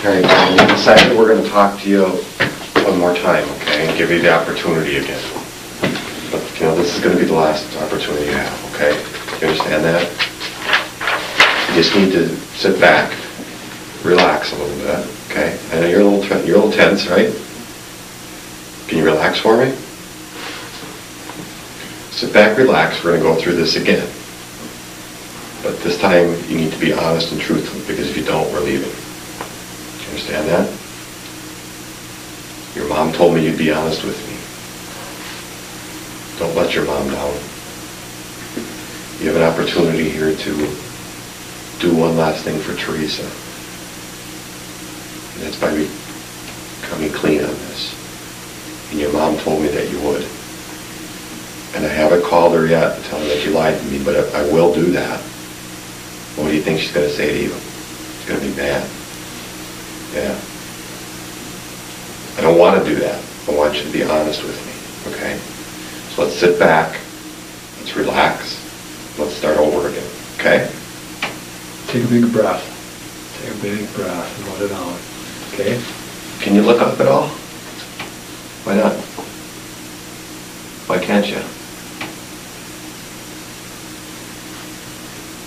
Alright, and we decided we're going to talk to you one more time, okay, and give you the opportunity again. But, this is going to be the last opportunity you have, okay? You understand that? You just need to sit back, relax a little bit, okay? I know you're a little tense, right? Can you relax for me? Sit back, relax. We're going to go through this again. But this time, you need to be honest and truthful, because if you don't, we're leaving. You understand that? Your mom told me you'd be honest with me. Don't let your mom down. You have an opportunity here to do one last thing for Teresa. And that's by becoming clean on this. And your mom told me that you would. And I haven't called her yet to tell her that you lied to me, but I will do that. What do you think she's going to say to you? She's going to be mad. Yeah. I don't want to do that. I want you to be honest with me, okay? So let's sit back. Let's relax. Let's start over again, okay? Take a big breath. Take a big breath and let it out, okay? Can you look up at all? Why not? Why can't you?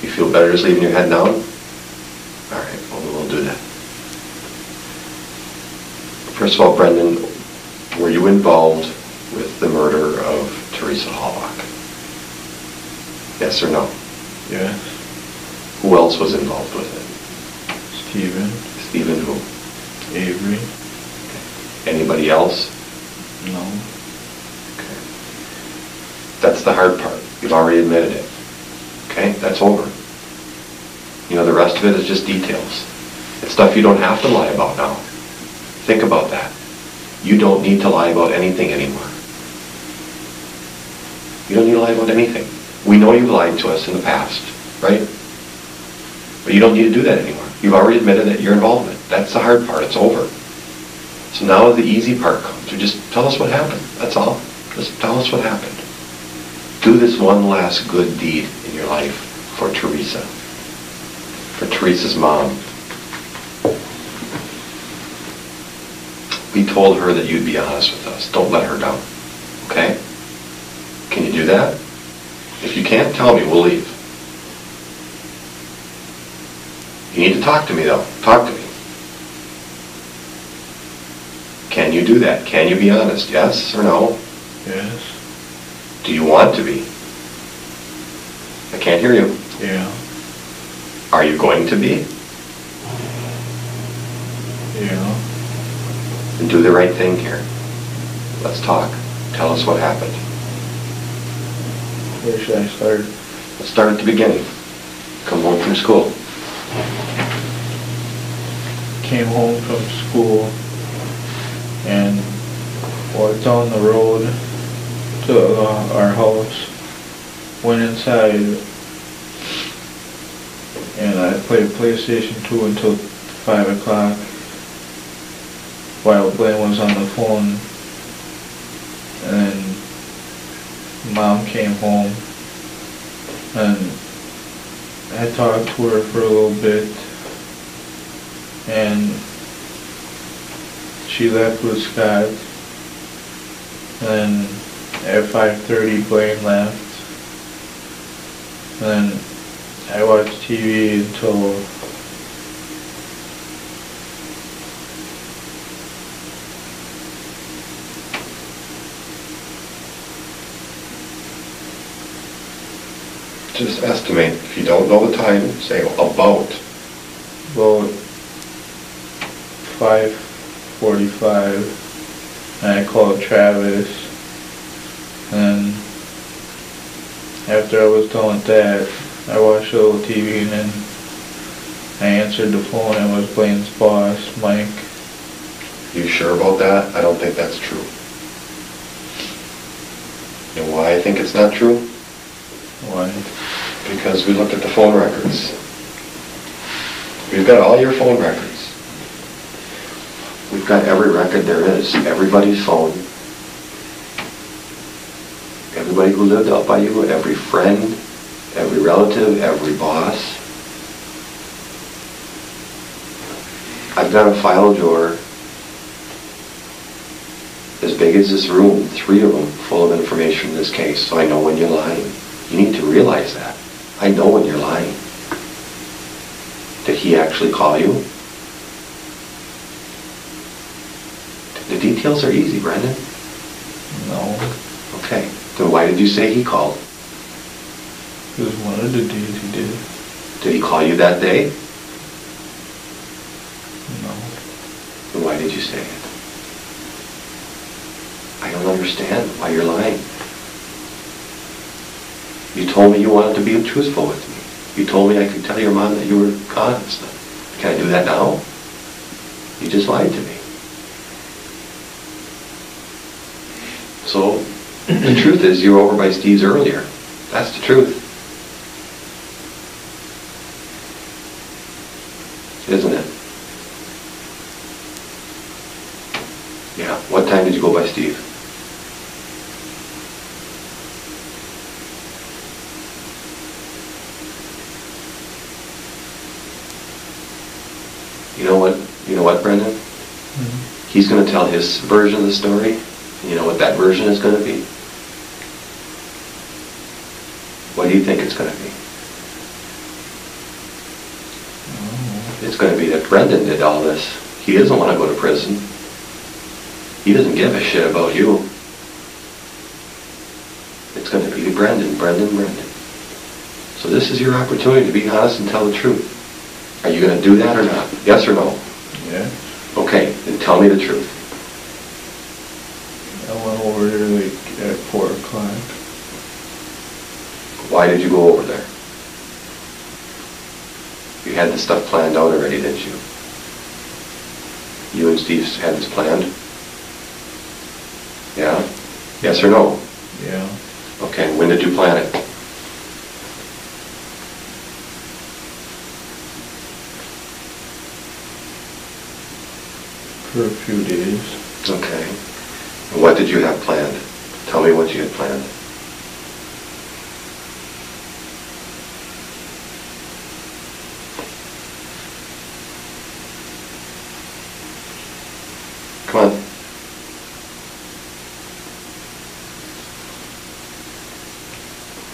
You feel better just leaving your head down? All right, well, we'll do that. First of all, Brendan, were you involved with the murder of Teresa Hallbach? Yes or no? Yes. Who else was involved with it? Stephen. Stephen who? Avery. Okay. Anybody else? No. Okay. That's the hard part. You've already admitted it. Okay? That's over. The rest of it is just details. It's stuff you don't have to lie about now. Think about that. You don't need to lie about anything anymore. You don't need to lie about anything. We know you've lied to us in the past, right? But you don't need to do that anymore. You've already admitted that your involvement. That's the hard part. It's over. So now the easy part comes. You just tell us what happened. That's all. Just tell us what happened. Do this one last good deed in your life for Teresa. For Teresa's mom. We told her that you'd be honest with us. Don't let her down. Okay? Can you do that? If you can't, tell me. We'll leave. You need to talk to me, though. Talk to me. Can you do that? Can you be honest? Yes or no? Yes. Do you want to be? I can't hear you. Yeah. Are you going to be? Yeah. Then do the right thing here. Let's talk. Tell us what happened. Where should I start? Let's start at the beginning. Come home from school. Came home from school and walked down the road to our house. Went inside and I played PlayStation 2 until 5 o'clock while Blaine was on the phone. And then Mom came home and I talked to her for a little bit and she left with Scott. And at 5:30 Blaine left. And then I watched TV until Just estimate. If you don't know the time, say about 5:45, and I called Travis, and after I was done with that, I watched a little TV, and then I answered the phone, and it was Blaine's boss, Mike. You sure about that? I don't think that's true. You know why I think it's not true? Why? Because we looked at the phone records. We've got all your phone records. We've got every record there is, everybody's phone. Everybody who lived out by you, every friend, every relative, every boss. I've got a file drawer as big as this room, 3 of them, full of information in this case, so I know when you're lying. You need to realize that. I know when you're lying. Did he actually call you? The details are easy, Brendan. No. Okay. Then why did you say he called? Because one of the days he did. Did he call you that day? No. Then why did you say it? I don't understand why you're lying. You told me you wanted to be truthful with me. You told me I could tell your mom that you were honest. Can I do that now? You just lied to me. So, the truth is you were over by Steve's earlier. That's the truth. Isn't it? Yeah. What time did you go by Steve? You know what, Brendan? Mm-hmm. He's going to tell his version of the story. You know what that version is going to be? What do you think it's going to be? Oh. It's going to be that Brendan did all this. He doesn't want to go to prison. He doesn't give a shit about you. It's going to be Brendan. So this is your opportunity to be honest and tell the truth. Are you going to do that or not? Yes or no? Yeah. Okay, then tell me the truth. I went over there like at 4 o'clock. Why did you go over there? You had this stuff planned out already, didn't you? You and Steve had this planned? Yeah? Yes or no? Yeah. Okay, when did you plan it? For a few days. Okay. And what did you have planned? Tell me what you had planned. Come on.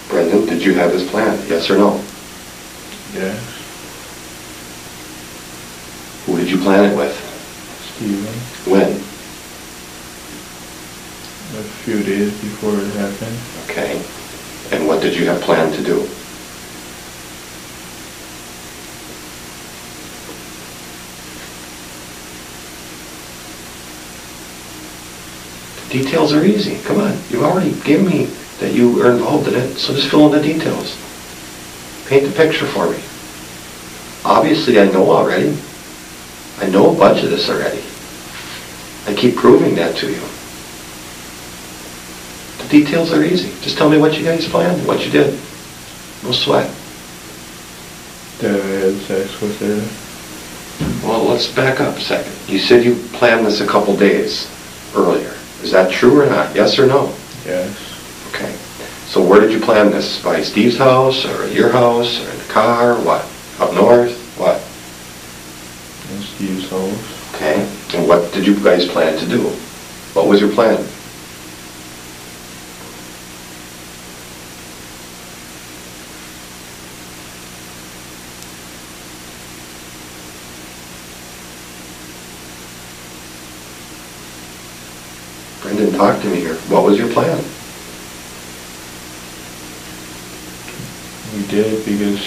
Brendan, did you have this planned? Yes or no? Yes. Who did you plan it with? Steven. When? A few days before it happened. Okay. And what did you have planned to do? The details are easy. Come on. You've already given me that you were involved in it, so just fill in the details. Paint the picture for me. Obviously, I know already. I know a bunch of this already. I keep proving that to you. The details are easy. Just tell me what you guys planned, what you did. No sweat. That I had sex with her. Well, let's back up a second. You said you planned this a couple days earlier. Is that true or not? Yes or no? Yes. Okay. So where did you plan this? By Steve's house, or at your house, or in the car, what? Up north? What? In Steve's house. Okay. And what did you guys plan to do? What was your plan? Brendan, talk to me here. What was your plan? We did because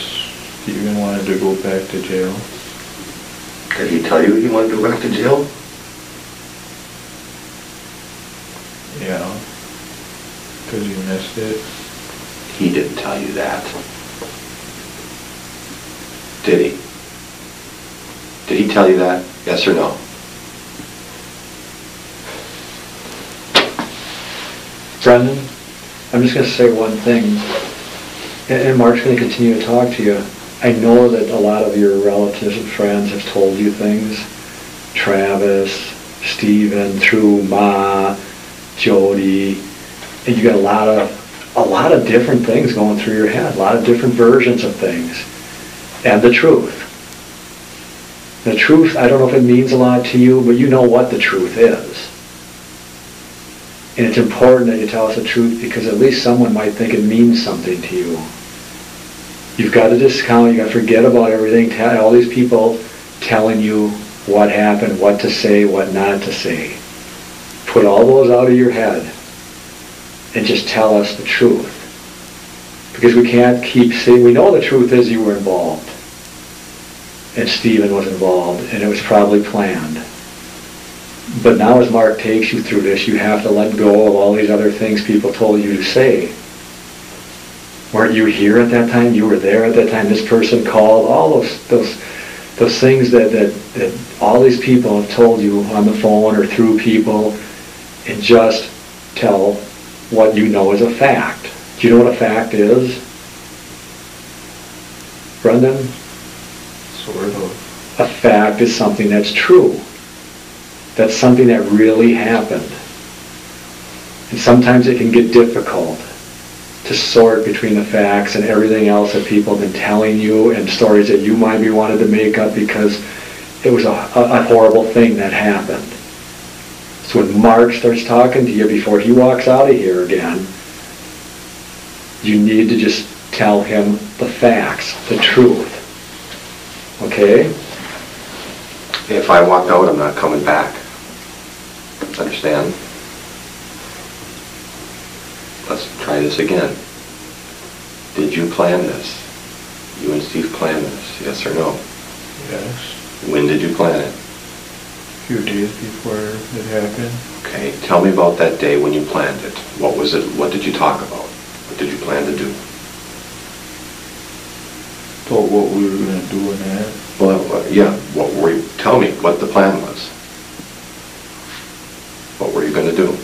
Steven wanted to go back to jail. Did he tell you he wanted to go back to jail? Yeah. Because he missed it. He didn't tell you that. Did he? Did he tell you that? Yes or no? Brendan, I'm just going to say one thing, and Mark's going to continue to talk to you. I know that a lot of your relatives and friends have told you things. Travis, Stephen, through Ma, Jody, and you got a lot of different things going through your head, a lot of different versions of things, and the truth. The truth, I don't know if it means a lot to you, but you know what the truth is. And it's important that you tell us the truth because at least someone might think it means something to you. You've got to discount, you've got to forget about everything, all these people telling you what happened, what to say, what not to say. Put all those out of your head and just tell us the truth. Because we can't keep saying, we know the truth is you were involved. And Stephen was involved, and it was probably planned. But now as Mark takes you through this, you have to let go of all these other things people told you to say. Weren't you here at that time? You were there at that time. This person called. All those things that all these people have told you on the phone or through people, and just tell what you know is a fact. Do you know what a fact is? Brendan? Sort of. A fact is something that's true. That's something that really happened. And sometimes it can get difficult to sort between the facts and everything else that people have been telling you and stories that you might be wanted to make up because it was a horrible thing that happened. So when Mark starts talking to you before he walks out of here again, you need to just tell him the facts, the truth. Okay? If I walk out, I'm not coming back. Understand? Let's try this again. Did you plan this? You and Steve planned this, yes or no? Yes. When did you plan it? A few days before it happened. Okay, tell me about that day when you planned it. What was it? What did you talk about? What did you plan to do? Thought what we were going to do in that. Well, yeah, what were you, tell me what the plan was. What were you going to do?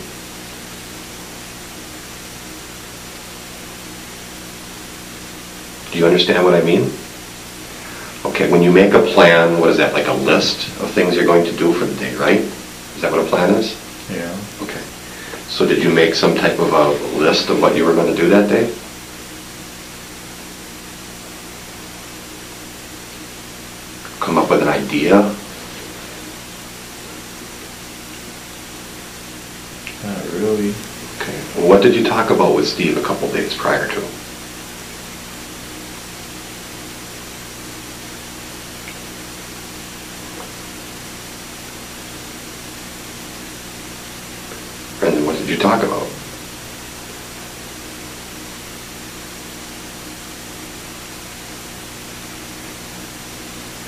Do you understand what I mean? Okay, when you make a plan, what is that, like a list of things you're going to do for the day, right? Is that what a plan is? Yeah. Okay. So did you make some type of a list of what you were going to do that day? Come up with an idea? Not really. Okay. Well, what did you talk about with Steve a couple days prior to? Brendan, what did you talk about?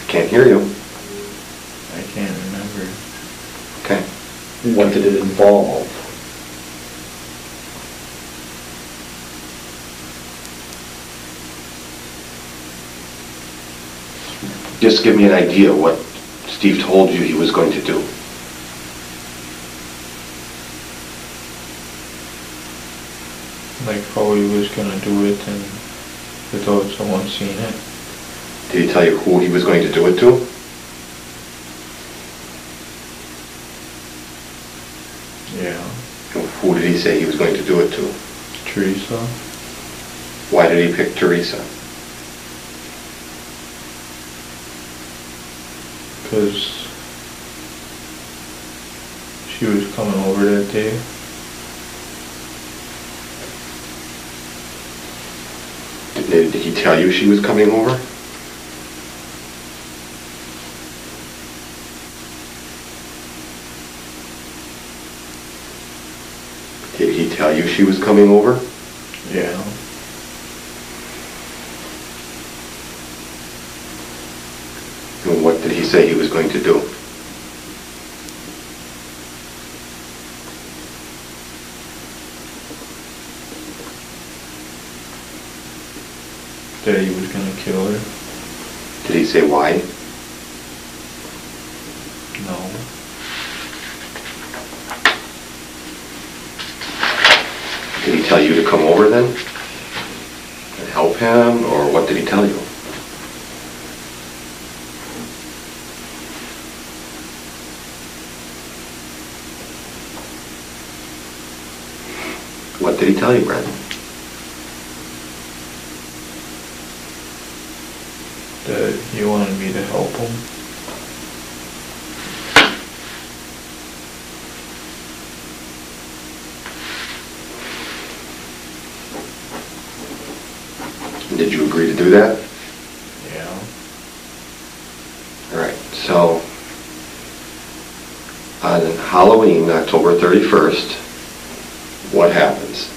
I can't hear you. I can't remember. Okay. What did it involve? Just give me an idea what Steve told you he was going to do. Like how he was going to do it and without someone seeing it. Did he tell you who he was going to do it to? Yeah. And who did he say he was going to do it to? Teresa. Why did he pick Teresa? Because she was coming over that day. Did he tell you she was coming over? Did he tell you she was coming over? Yeah. And what did he say he was going to do? That he was going to kill her. Did he say why? No. Did he tell you to come over then? And help him? Or what did he tell you? What did he tell you, Brandon? That he wanted me to help him. Did you agree to do that? Yeah. All right, so on Halloween, October 31st, what happens?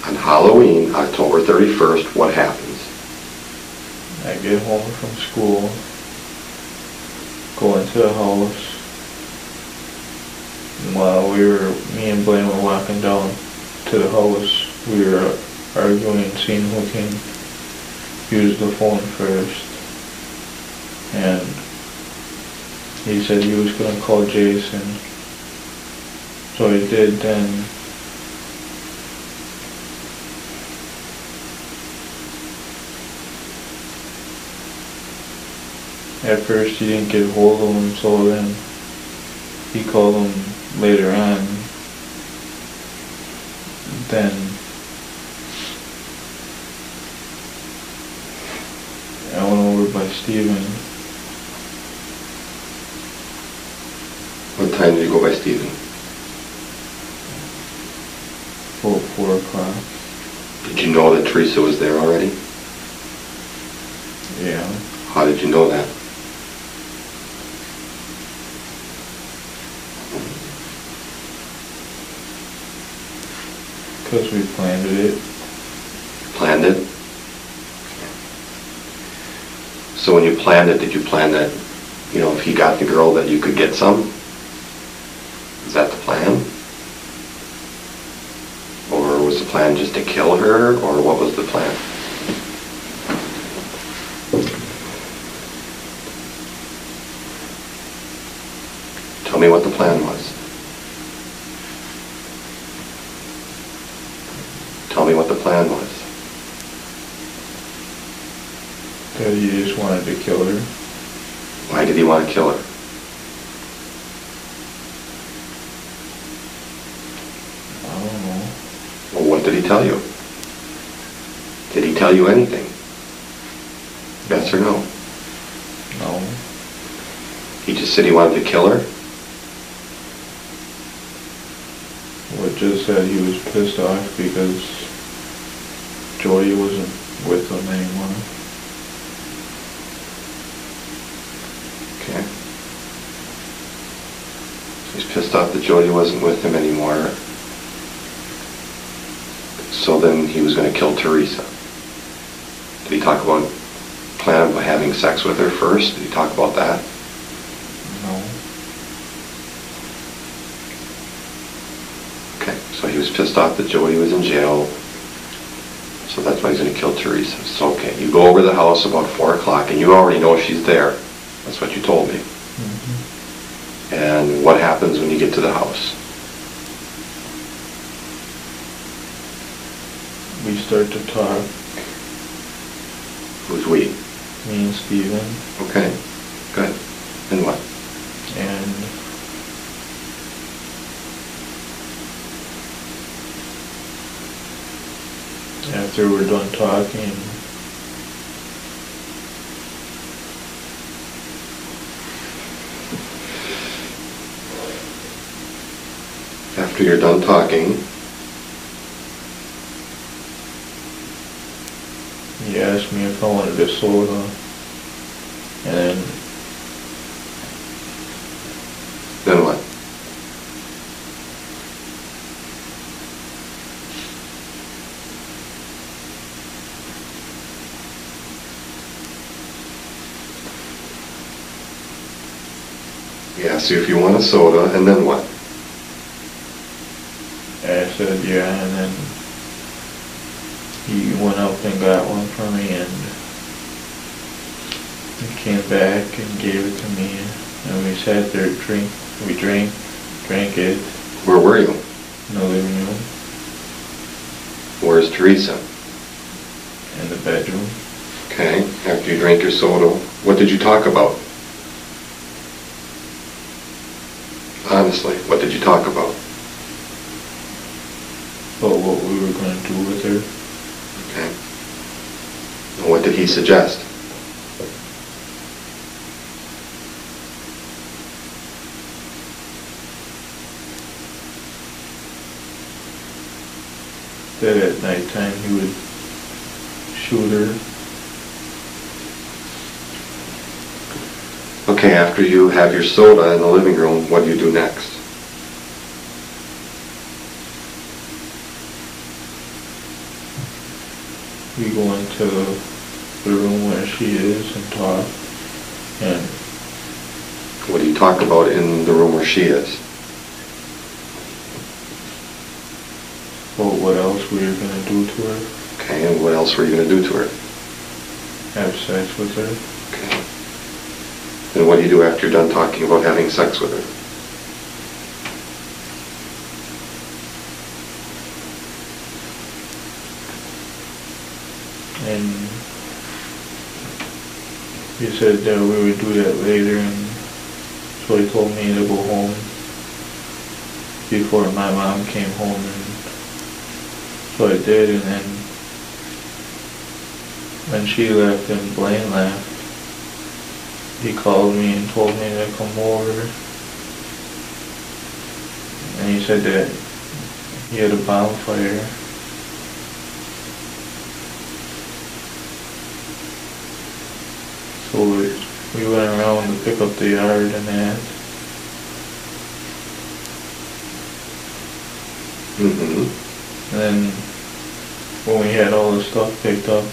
On Halloween, October 31st, what happens? I get home from school, go into the house. While me and Blaine were walking down to the house, we were arguing, seeing who can use the phone first. And he said he was going to call Jason. So he did then. At first he didn't get hold of him, so then he called him later on. Then I went over by Steven. What time did you go by Steven? About 4 o'clock. Did you know that Teresa was there already? Yeah. How did you know that? Because we planned it. Planned it? So when you planned it, did you plan that, if he got the girl that you could get some? Is that the plan? Or was the plan just to kill her, or what was the plan? Tell me what the plan was. Tell me what the plan was. That he just wanted to kill her. Why did he want to kill her? I don't know. Well, what did he tell you? Did he tell you anything? Yes or no? No. He just said he wanted to kill her? What just said he was pissed off because Jody wasn't with him anymore. Okay. So he's pissed off that Jody wasn't with him anymore. So then he was going to kill Teresa. Did he talk about plan of having sex with her first? Did he talk about that? No. Okay, so he was pissed off that Jody was in jail. So that's why he's going to kill Teresa. So okay, you go over to the house about 4 o'clock and you already know she's there. That's what you told me. Mm-hmm. And what happens when you get to the house? We start to talk, Who's we? me and Steven, Okay, good. Then what? and after we're done talking, After you're done talking, he asked me if I wanted a soda, and then what? He asked you if you want a soda, and then what? I said yeah, and then he went up and got one for me, and he came back and gave it to me, and we sat there, we drank it Where were you? in the living room, Where's Teresa? in the bedroom. Okay, after you drank your soda, what did you talk about? Honestly, what did you talk about? About what we were going to do with her. Okay. And what did he suggest? that at nighttime he would shoot her. Okay, after you have your soda in the living room, what do you do next? We go into the room where she is and talk. And What do you talk about in the room where she is? well, what else we were going to do to her. Okay, and what else were you going to do to her? Have sex with her. Okay. And what do you do after you're done talking about having sex with her? And he said that we would do that later, and so he told me to go home before my mom came home, and so I did. And then when she left and Blaine left, he called me and told me to come over, and he said that he had a bonfire. So we went around to pick up the yard and that. Mm-hmm. And then when we had all the stuff picked up,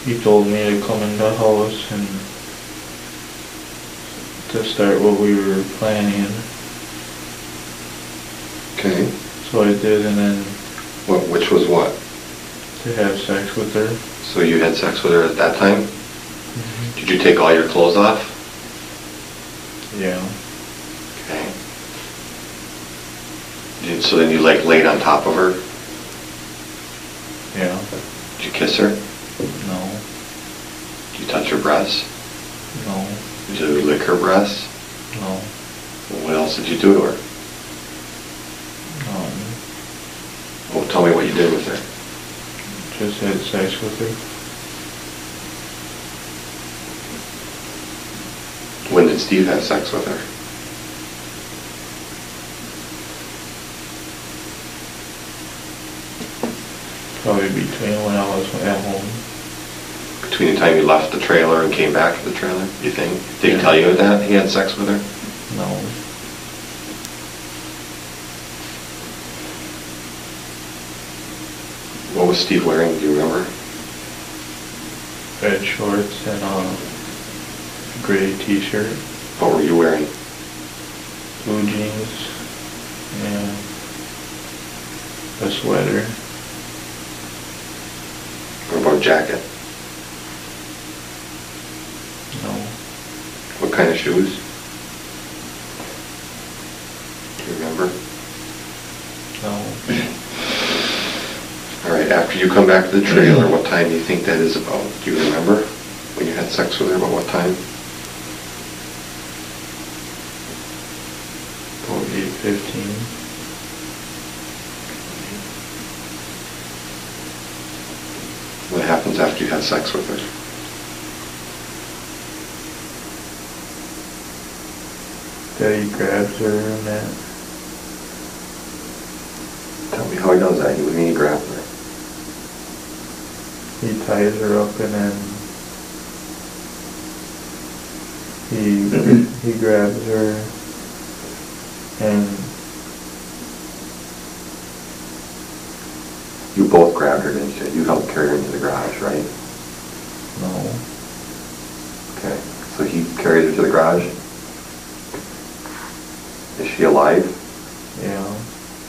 he told me to come in the house and to start what we were planning. Okay. So I did, and then Which was what? to have sex with her. So you had sex with her at that time? Mm-hmm. Did you take all your clothes off? Yeah. Okay. So then you laid on top of her? Yeah. Did you kiss her? No. Did you touch her breasts? No. Did you lick her breasts? No. What else did you do to her? Well, tell me what you did with her. Just had sex with her. When did Steve have sex with her? Probably between when I was at home. Between the time you left the trailer and came back to the trailer, you think? Did he Yeah. tell you that he had sex with her? No. What was Steve wearing? Do you remember? Red shorts and a gray t-shirt. What were you wearing? Blue jeans and a sweater. What about a jacket? No. What kind of shoes? Do you remember? No. All right, after you come back to the trailer, what time do you think that is about? Do you remember when you had sex with her, about what time? About 8:15. What happens after you have sex with her? Daddy grabs her and that. Tell me how he does that. What do you mean he grabs her? He ties her up and then he grabs her and You both grabbed her, didn't you? You helped carry her into the garage, right? no. Okay. So he carried her to the garage? Is she alive? Yeah.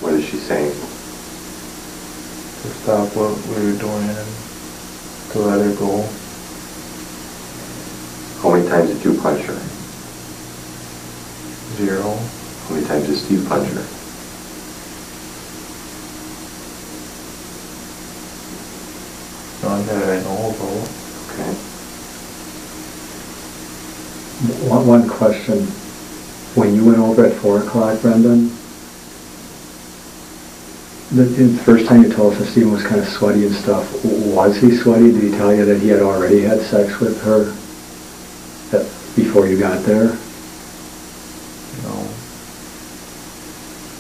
What is she saying? To stop what we were doing and to let her go. How many times did you punch her? 0. How many times did Steve punch her? None that I know about. Okay. One question. When you went over at 4 o'clock, Brendan, the first time you told us that Stephen was kind of sweaty and stuff, was he sweaty? Did he tell you that he had already had sex with her before you got there? No.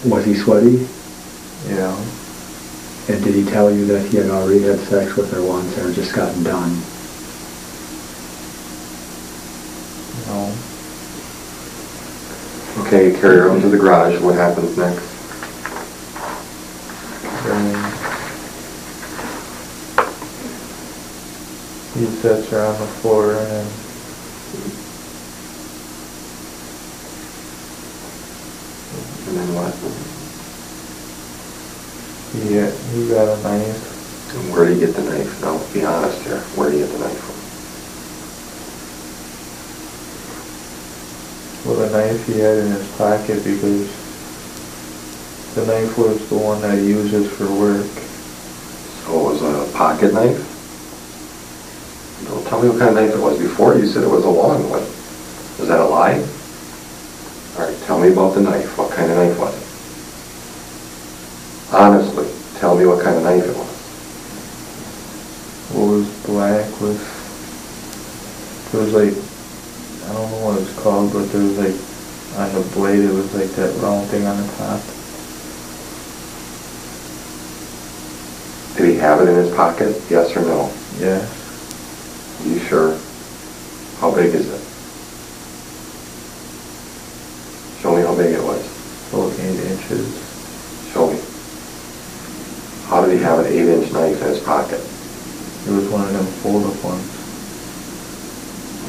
Was he sweaty? Yeah. And did he tell you that he had already had sex with her once or just gotten done? No. Okay, you carry her out to the garage. What happens next? Then he sets her on the floor and then what? he got a knife. And where did he get the knife? Now, be honest here. Where did he get the knife from? Well, the knife he had in his pocket because the knife was the one that he uses for work. So it was a pocket knife? Don't tell me what kind of knife it was. Before you said it was a long one. Was that a lie? All right, tell me about the knife. What kind of knife was it? Honestly, tell me what kind of knife it was. What was black with, it was like, I don't know what it's called, but there was like, on the blade it was like that round thing on the top. Did he have it in his pocket? Yes or no? Yeah. You sure? How big is it? Show me how big it was. About 8 inches. Show me. How did he have an 8-inch knife in his pocket? It was one of them fold-up ones.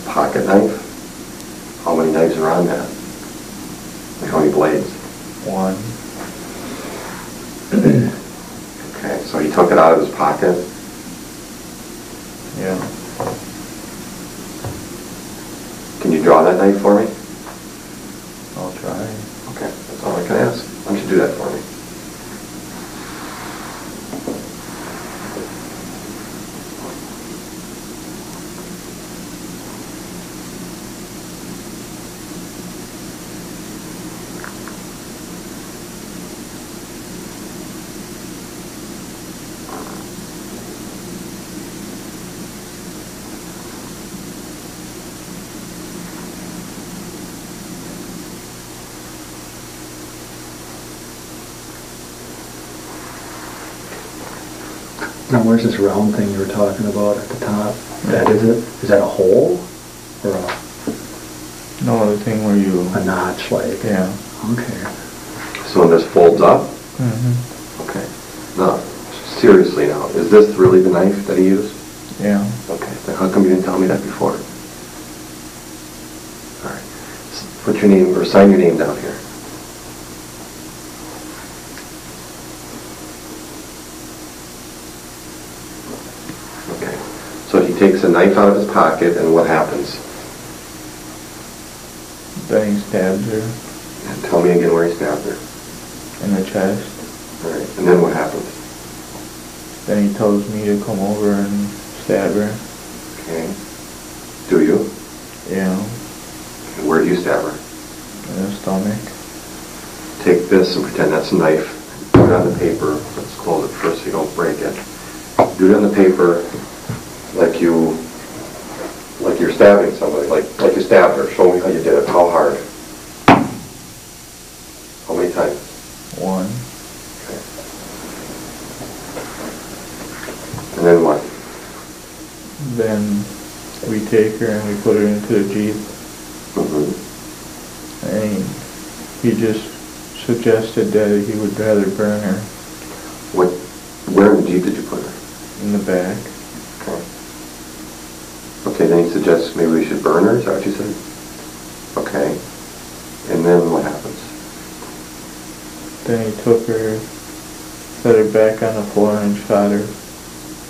A pocket knife? How many knives are on that? Like how many blades? One. Okay, so he took it out of his pocket. Yeah. Can you draw that knife for me? I'll try. Okay, that's all I can ask. Why don't you do that for me? Now, where's this round thing you were talking about at the top? That is it? Is that a hole? Or No, the thing where you... a notch, like? Yeah. Okay. So when this folds up? Mm-hmm. Okay. Now, seriously now, is this really the knife that he used? Yeah. Okay, then how come you didn't tell me that before? All right. Put your name, or sign your name down here. Okay. So he takes a knife out of his pocket, and what happens? Then he stabs her And tell me again where he stabbed her. in the chest. All right. And then what happens? Then he tells me to come over and stab her. Okay. Do you? Yeah. And where do you stab her? In the stomach. Take this and pretend that's a knife. Put it on the paper. Let's close it first so you don't break it. Do it on the paper like you're stabbing somebody, like you stabbed her. Show me how you did it. How hard? How many times? One. Okay. And then what? Then we take her and we put her into the Jeep. Mm-hmm. And he just suggested that he would rather burn her Where in the Jeep did you put her? in the back. Okay. Okay, then he suggests maybe we should burn her, is that what you said? Okay. And then what happens? Then he took her, set her back on the floor and shot her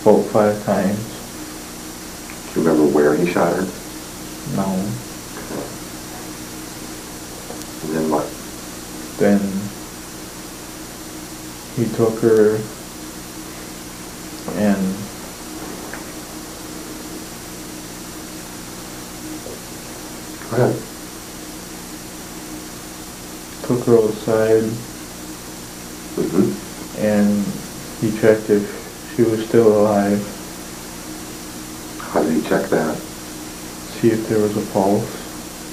about 5 times. Do you remember where he shot her? No. And then what? Then he took her and Go ahead. took her outside Mm-hmm. and he checked if she was still alive, How did he check that? see if there was a pulse.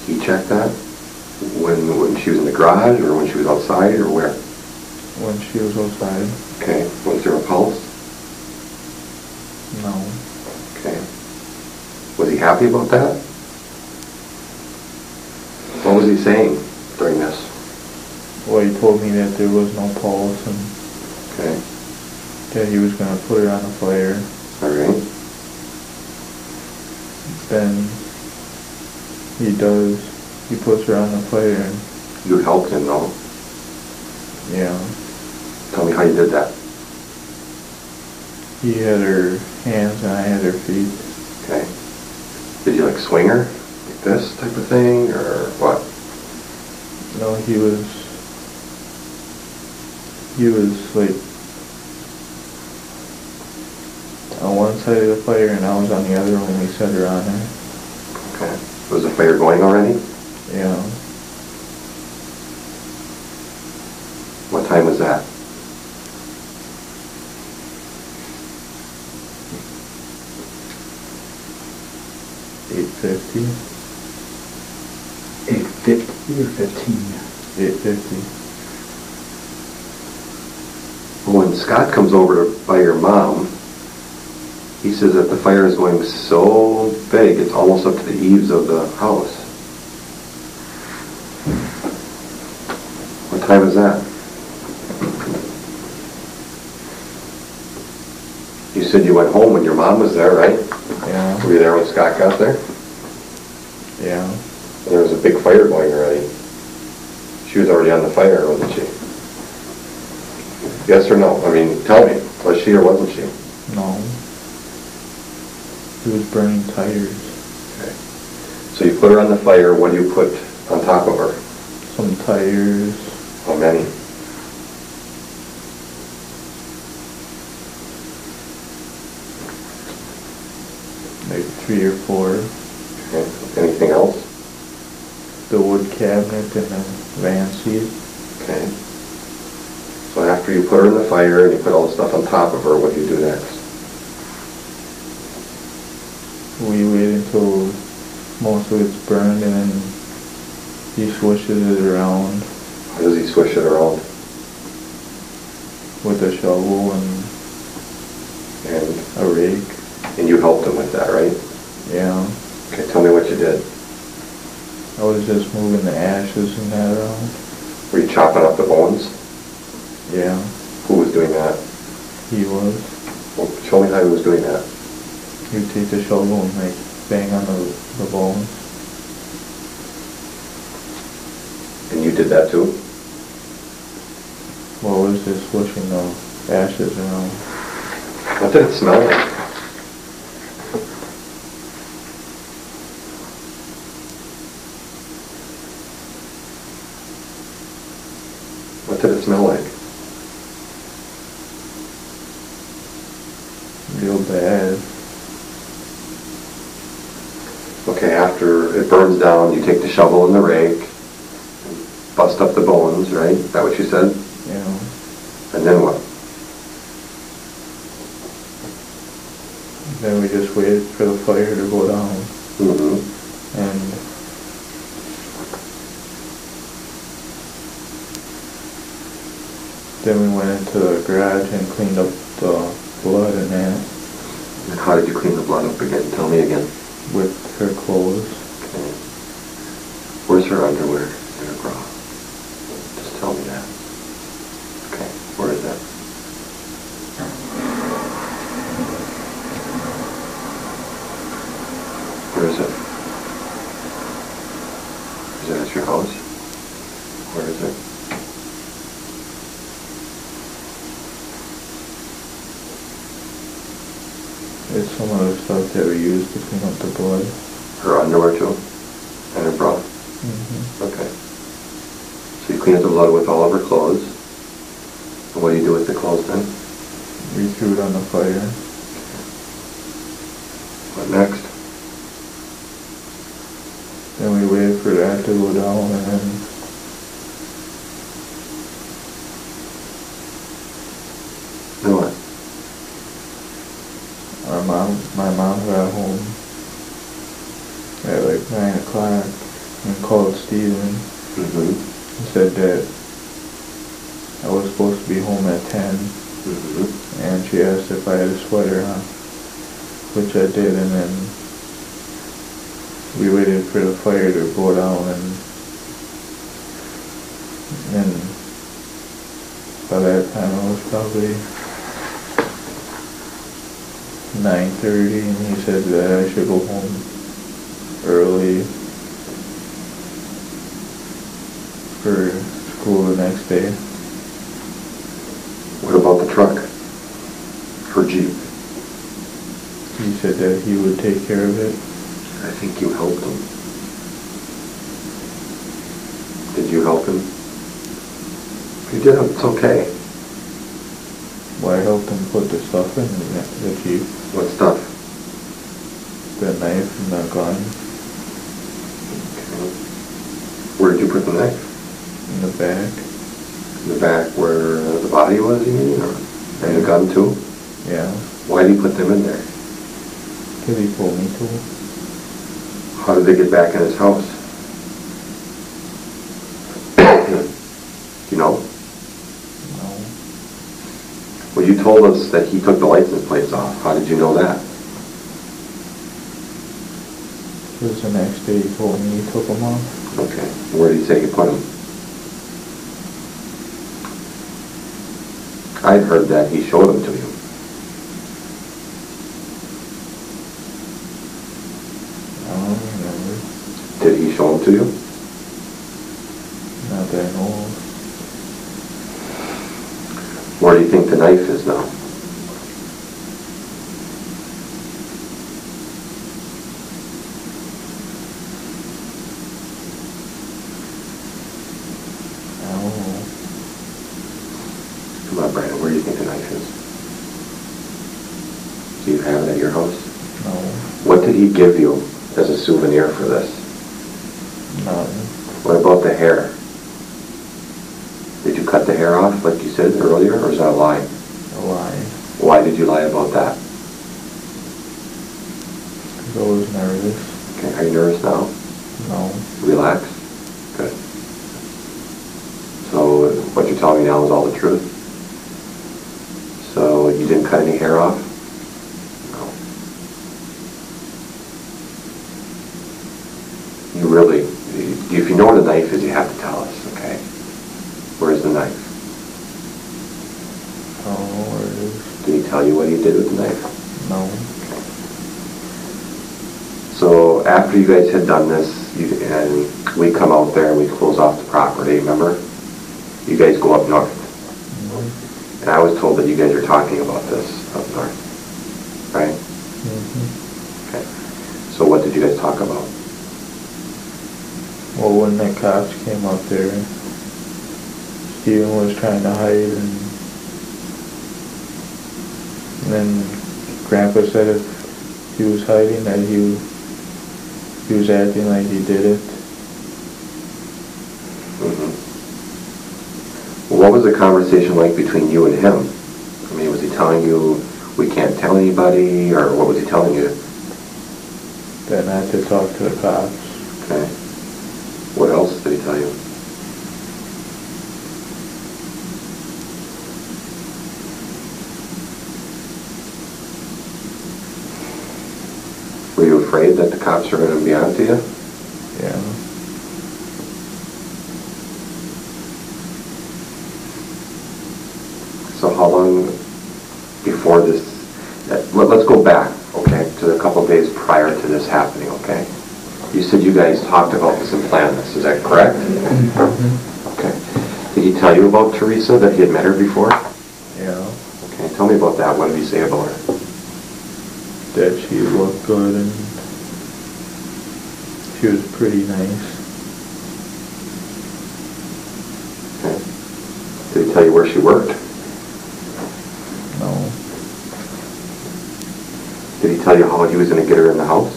He checked that? When she was in the garage, or when she was outside, or where? when she was outside. Okay. Was there a pulse? No. Okay. Was he happy about that? What was he saying during this? Well, he told me that there was no pulse and Okay. that he was going to put her on the fire. All right. Then he puts her on the fire and You helped him, though. yeah. Tell me how you did that. He had her hands and I had her feet. Okay. Did you like swing her? Like this type of thing, or what? No, he was like on one side of the fire and I was on the other when we set her on there. Okay. Was the fire going already? Yeah. What time was that? $8:50. 8:50 or 15? $8:50. When Scott comes over by your mom, he says that the fire is going so big, it's almost up to the eaves of the house. What time is that? You said you went home when your mom was there, right? Yeah. Were you there when Scott got there? Yeah. And there was a big fire going already. She was already on the fire, wasn't she? Yes or no? I mean, tell me. Was she or wasn't she? No. He was burning tires. Okay. So you put her on the fire. What do you put on top of her? Some tires. How many? Like 3 or 4. Okay. Anything else? The wood cabinet and the van seat. Okay. So after you put her in the fire and you put all the stuff on top of her, what do you do next? We wait until most of it's burned and then he swishes it around How does he swish it around? with a shovel And and a rake. you helped him with that, right? Yeah. Okay, tell me what you did. I was just moving the ashes and that around. Were you chopping up the bones? Yeah. Who was doing that? He was. Well, show me how he was doing that. He would take the shovel and like bang on the bones. And you did that too? Well, it was just swishing the ashes around. What did it smell like? What did it smell like? Real bad. Okay, after it burns down, you take the shovel and the rake, and bust up the bones, right? Is that what you said? Yeah. And then what? Then we just waited for the fire to go down. Mm-hmm. And then we went into the garage and cleaned up the blood and that And how did you clean the blood up again? Tell me again. with her clothes. Okay. Where's her underwear and her bra? Just tell me that. Okay, where is that? Where is it? Is it at your house? Where is it? It's some of the stuff that we used to clean up the blood. Her underwear too? And her bra? Mm-hmm. Okay. So you clean up the blood with all of her clothes. And what do you do with the clothes then? We threw it on the fire. What next? Then we waited for that to go down and then Then what? my mom got home at like 9 o'clock and called Steven Mm-hmm. and said that I was supposed to be home at 10, and she asked if I had a sweater on, which I did, and then we waited for the fire to go down, and by that time it was probably 9:30, and he said that I should go home early for school the next day. What about the truck? For Jeep? He said that he would take care of it. I think you helped him. Did you help him? If you did, it's okay. Well, I helped him put the stuff in the Jeep. What stuff? The knife and the gun. Okay. Where did you put the knife? In the back. In the back where the body was, you mean? Or, and the gun too? Yeah. Why did he put them in there? Because he told me to. How did they get back in his house? You know? No. Well, you told us that he took the license plates off. How did you know that? Because the next day he told me he took them off. Okay. Where did he say he put them? I'd heard that he showed them to you. I don't remember. Did he show them to you? Not that I know of. Where do you think the knife is now? I don't know. Come on, Brandon, where do you think the knife is? Do you have it at your house? No. What did he give you as a souvenir for this? Nothing. What about the hair? Did you cut the hair off like you said earlier, or is that a lie? A lie. Why did you lie about that? Because I was nervous. Okay, are you nervous now? No. Relax. Good. So what you're telling me now is all the truth? So you didn't cut any hair off? No. You really, if you know what a knife is, you have to tell us, okay? Where's the knife? I don't know where it is. Did he tell you what he did with the knife? No. Okay. So after you guys had done this, and we come out there and we close off the property, remember? You guys go up north. Mm-hmm. And I was told that you guys are talking about this up north, right? Mm-hmm. Okay. So what did you guys talk about? Well, when the cops came up there, Steven was trying to hide, and then Grandpa said if he was hiding, that he was acting like he did it. Mm-hmm. Well, what was the conversation like between you and him? I mean, was he telling you we can't tell anybody, or what was he telling you? That not to talk to the cops. Okay. What else did he tell you? Were you afraid that the cops are going to be on to you? Yeah. So how long before this, let's go back, okay, to a couple of days prior to this happening, okay? You said you guys talked about this and planned this, is that correct? Mm-hmm. Okay. Did he tell you about Teresa, that he had met her before? Yeah. Okay, tell me about that. What did he say about her? That she looked good and she was pretty nice. Okay. Did he tell you where she worked? No. Did he tell you how he was going to get her in the house?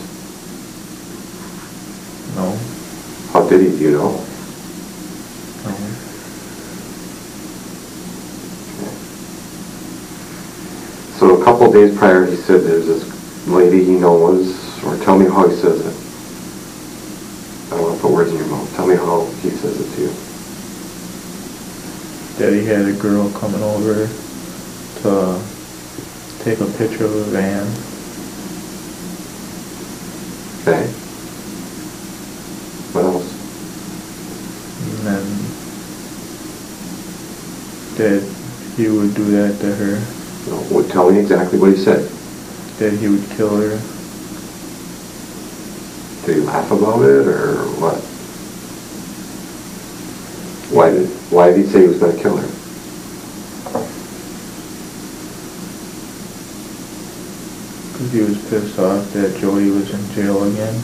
No. How did he, do you know? No. So a couple of days prior, he said there's this lady he knows, or tell me how he says it. I don't want to put words in your mouth. Tell me how he says it to you. that he had a girl coming over to take a picture of a van. Okay. What else? And then that he would do that to her. No, well, tell me exactly what he said. That he would kill her. Did he laugh about it, or what? Why did he say he was going to kill her? Because he was pissed off that Jody was in jail again.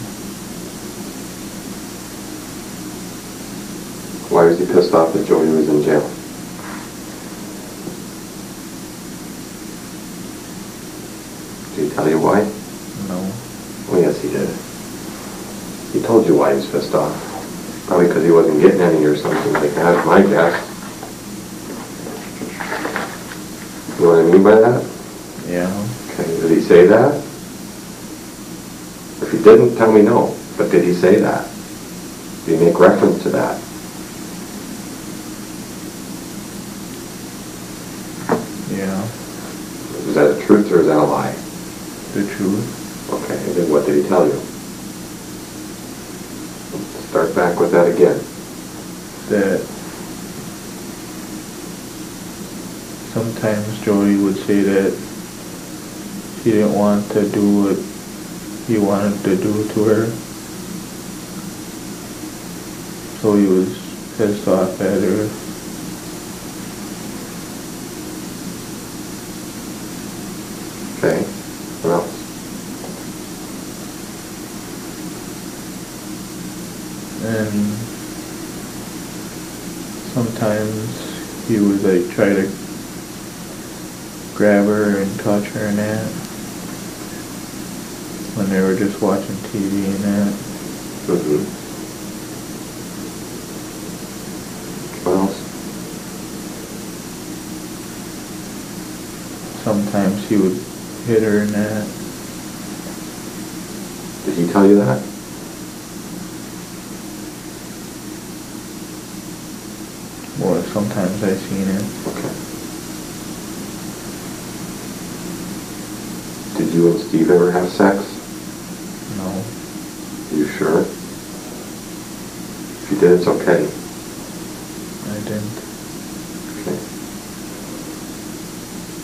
Why was he pissed off that Jody was in jail? Did he tell you why? No. Well, yes, he did. He told you why he was pissed off. Probably because he wasn't getting any or something like that, my guess. You know what I mean by that? Yeah. Okay, did he say that? If he didn't, tell me no. But did he say that? Did he make reference to that? Yeah. Is that the truth or is that a lie? The truth. Okay, and then what did he tell you? Start back with that again. That sometimes Jody would say that he didn't want to do what he wanted to do to her. So he was pissed off at her. Okay, what else? And sometimes he would like try to grab her and touch her and that when they were just watching TV and that. Mm-hmm. What else? Sometimes he would hit her and that. Did he tell you that? Well, sometimes I seen it. Okay. Did you and Steve ever have sex? No. Are you sure? If you did, it's okay. I didn't. Okay.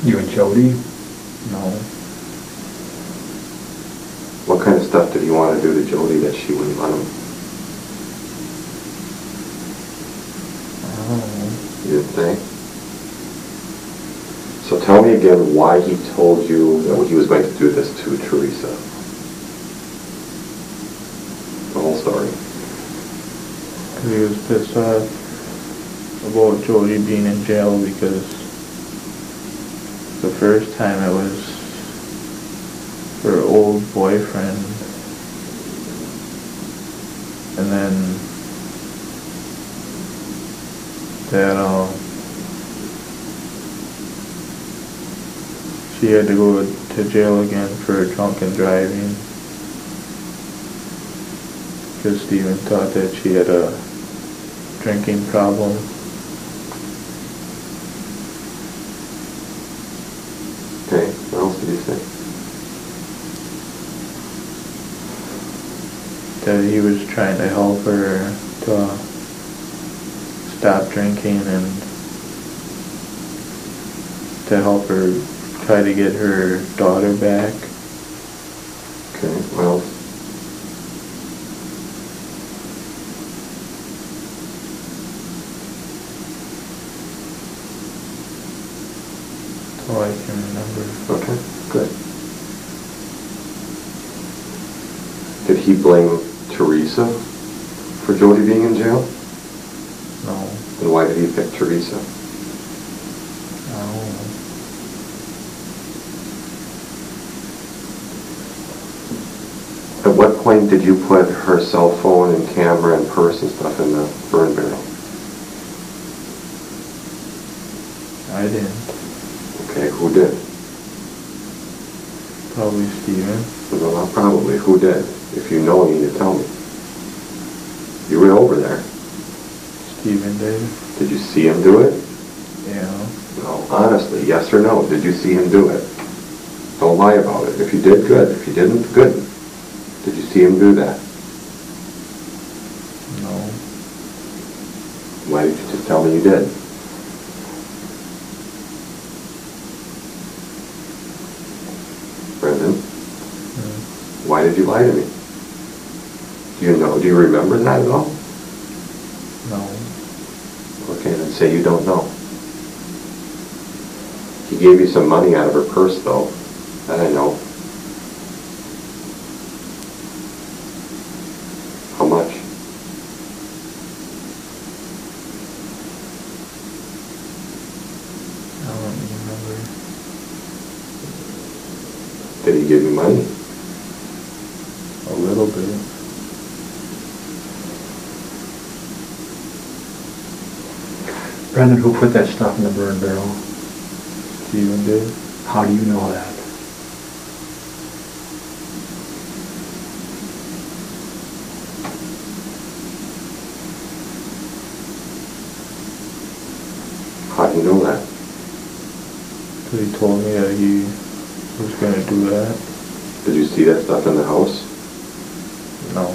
You and Jody? No. What kind of stuff did he want to do to Jody that she wouldn't let him? I don't know. You didn't say? So tell me again why he told you that he was going to do this to Teresa. The whole story. Because he was pissed off about Jody being in jail because the first time it was her old boyfriend, and then that she had to go to jail again for drunken driving because Steven thought that she had a drinking problem. Okay, what else did he say? That he was trying to help her to stop drinking and to help her try to get her daughter back. Okay, what else? That's all I can remember. Okay, good. Did he blame Teresa for Jody being in jail? No. Then why did he pick Teresa? I don't know. At what point did you put her cell phone and camera and purse and stuff in the burn barrel? I didn't. Okay, who did? Probably Steven. No, not probably. Who did? If you know, you need to tell me. You were over there. Steven did. Did you see him do it? honestly, yes or no. Did you see him do it? Don't lie about it. If you did, good. If you didn't, good. Did you see him do that? No. Why did you just tell me you did? Brendan? Why did you lie to me? Do you know? Do you remember that at all? No. Okay, then say you don't know. He gave you some money out of her purse, though. That I know. How much? I don't remember. Did he give you money? A little bit. Brendan, who put that stuff in the burn barrel? Steven did. How do you know that? How do you know that? Because he told me that he was going to do that. Did you see that stuff in the house? No.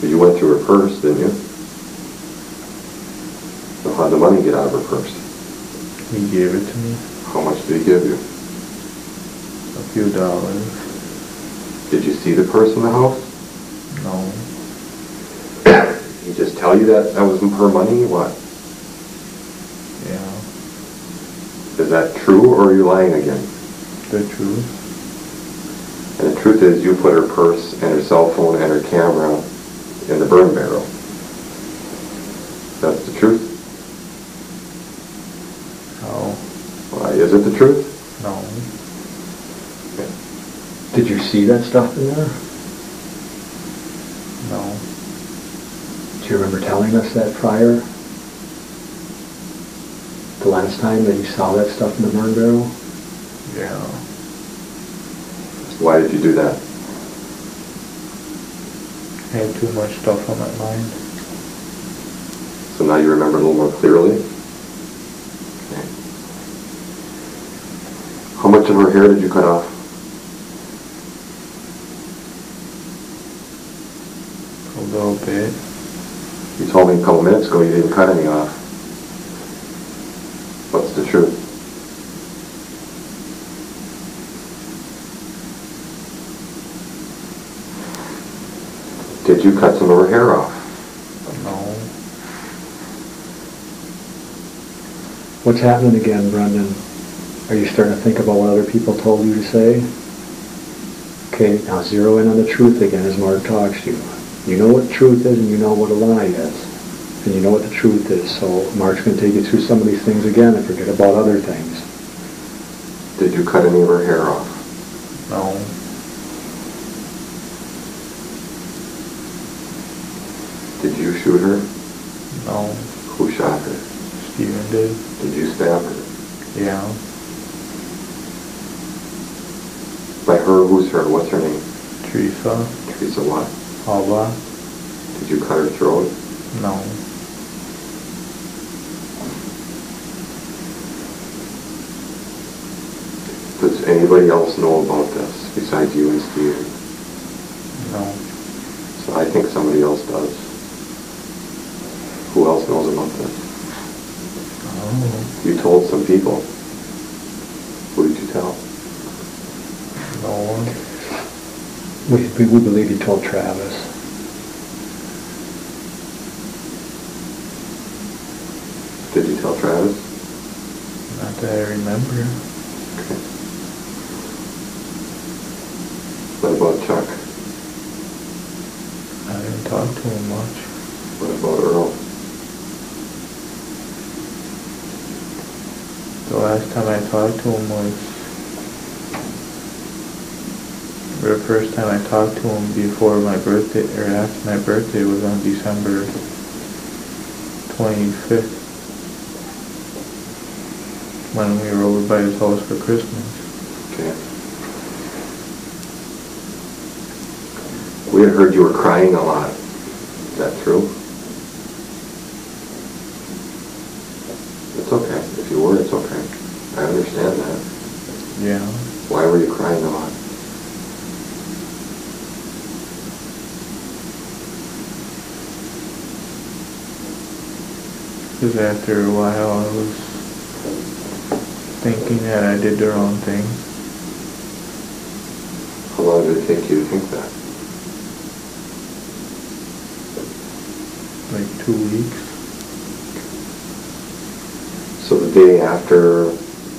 But you went through her purse, didn't you? So how'd the money get out of her purse? He gave it to me. How much did he give you? A few dollars. Did you see the purse in the house? No. He just tell you that was her money or what? Yeah. Is that true or are you lying again? The truth. And the truth is you put her purse and her cell phone and her camera in the burn barrel. That's the truth? No. Why, is it the truth? No. Okay. Did you see that stuff in there? No. Do you remember telling us that prior? The last time that you saw that stuff in the burn barrel? Yeah. Why did you do that? I had too much stuff on my mind. So now you remember a little more clearly? Okay. How much of her hair did you cut off? A little bit. You told me a couple minutes ago you didn't cut any off. What's the truth? Did you cut some of her hair off? No. What's happening again, Brendan? Are you starting to think about what other people told you to say? Okay, now zero in on the truth again as Mark talks to you. You know what truth is and you know what a lie is. And you know what the truth is. So Mark's going to take you through some of these things again and forget about other things. Did you cut any of her hair off? No. Did you shoot her? No. Who shot her? Steven did. Did you stab her? Yeah. By her, who's her? What's her name? Teresa. Teresa what? Alba. Did you cut her throat? No. Does anybody else know about this besides you and Steven? No. So I think somebody else does. Who else knows about this? Oh. You told some people. Who did you tell? No one. We believe you told Travis. Did you tell Travis? Not that I remember. Okay. What about Chuck? I didn't talk to him much. What about Earl? The last time I talked to him was... The first time I talked to him before my birthday, or after my birthday, was on December 25th. When we were over by his house for Christmas. Okay. We had heard you were crying a lot. Is that true? It's okay. If you were, it's okay. I understand. Because after a while I was thinking that I did the wrong thing. How long did it take you to think that? Like 2 weeks. So the day after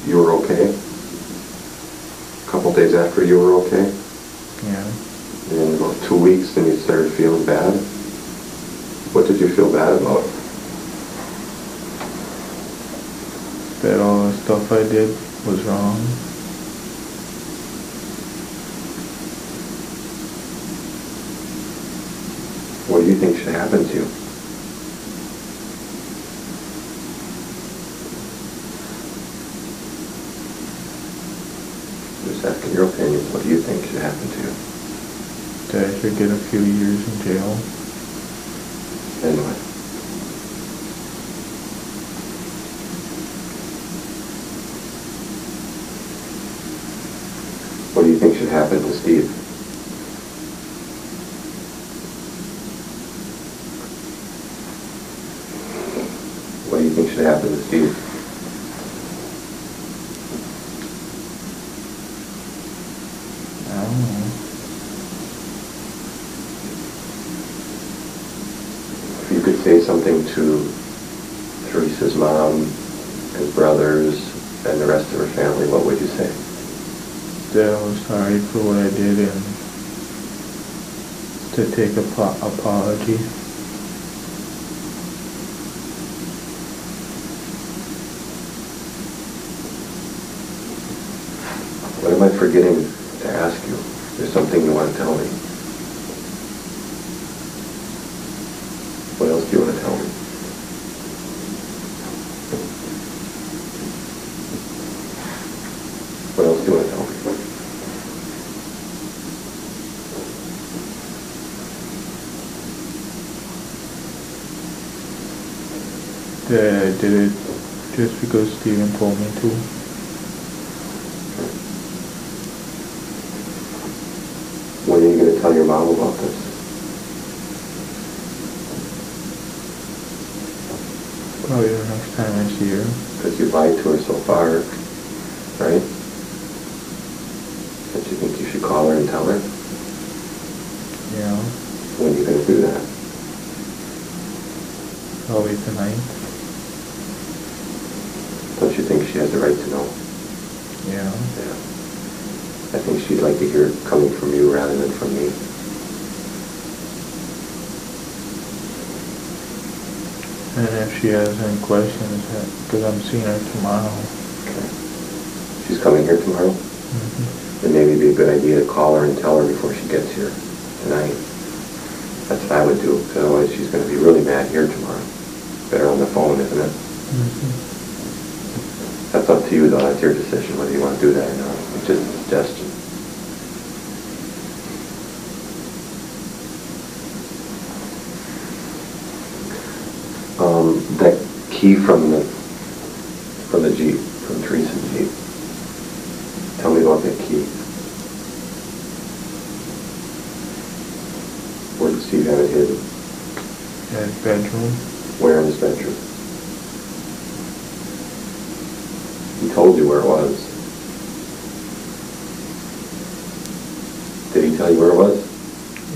you were okay? A couple days after you were okay? Yeah. And about 2 weeks, then you started feeling bad? What did you feel bad about? That all the stuff I did was wrong. What do you think should happen to you? Just asking your opinion. What do you think should happen to you? That I should get a few years in jail. And what? What do you think should happen to Steve? What do you think should happen to Steve? I don't know. If you could say something to Teresa's mom, his brothers, and the rest of her family, what would you say? That I was sorry for what I did and to take apology. What am I forgetting to ask you? There's something you want to tell me. What else do you want to tell me? What else do you want to tell me? That I did it just because Steven told me to. When are you going to tell your mom about this? Probably the next time I see her. Because you lied to her so far, right? Don't you think you should call her and tell her? Yeah. When are you going to do that? Probably tonight. Don't you think she has the right to know? Yeah. Yeah. I think she'd like to hear it coming from you rather than from me. And if she has any questions, because I'm seeing her tomorrow. Okay. She's coming here tomorrow? Mm-hmm. Then maybe it'd be a good idea to call her and tell her before she gets here tonight. That's what I would do, because otherwise she's going to be really mad here tomorrow. Better on the phone, isn't it? Mm-hmm. That's up to you, though. That's your decision whether you want to do that or not. It's just a suggestion. That key from the Jeep, from Teresa's Jeep. Tell me about that key. Where did Steve have it hidden? In his bedroom. Where in his bedroom? He told you where it was. Did he tell you where it was?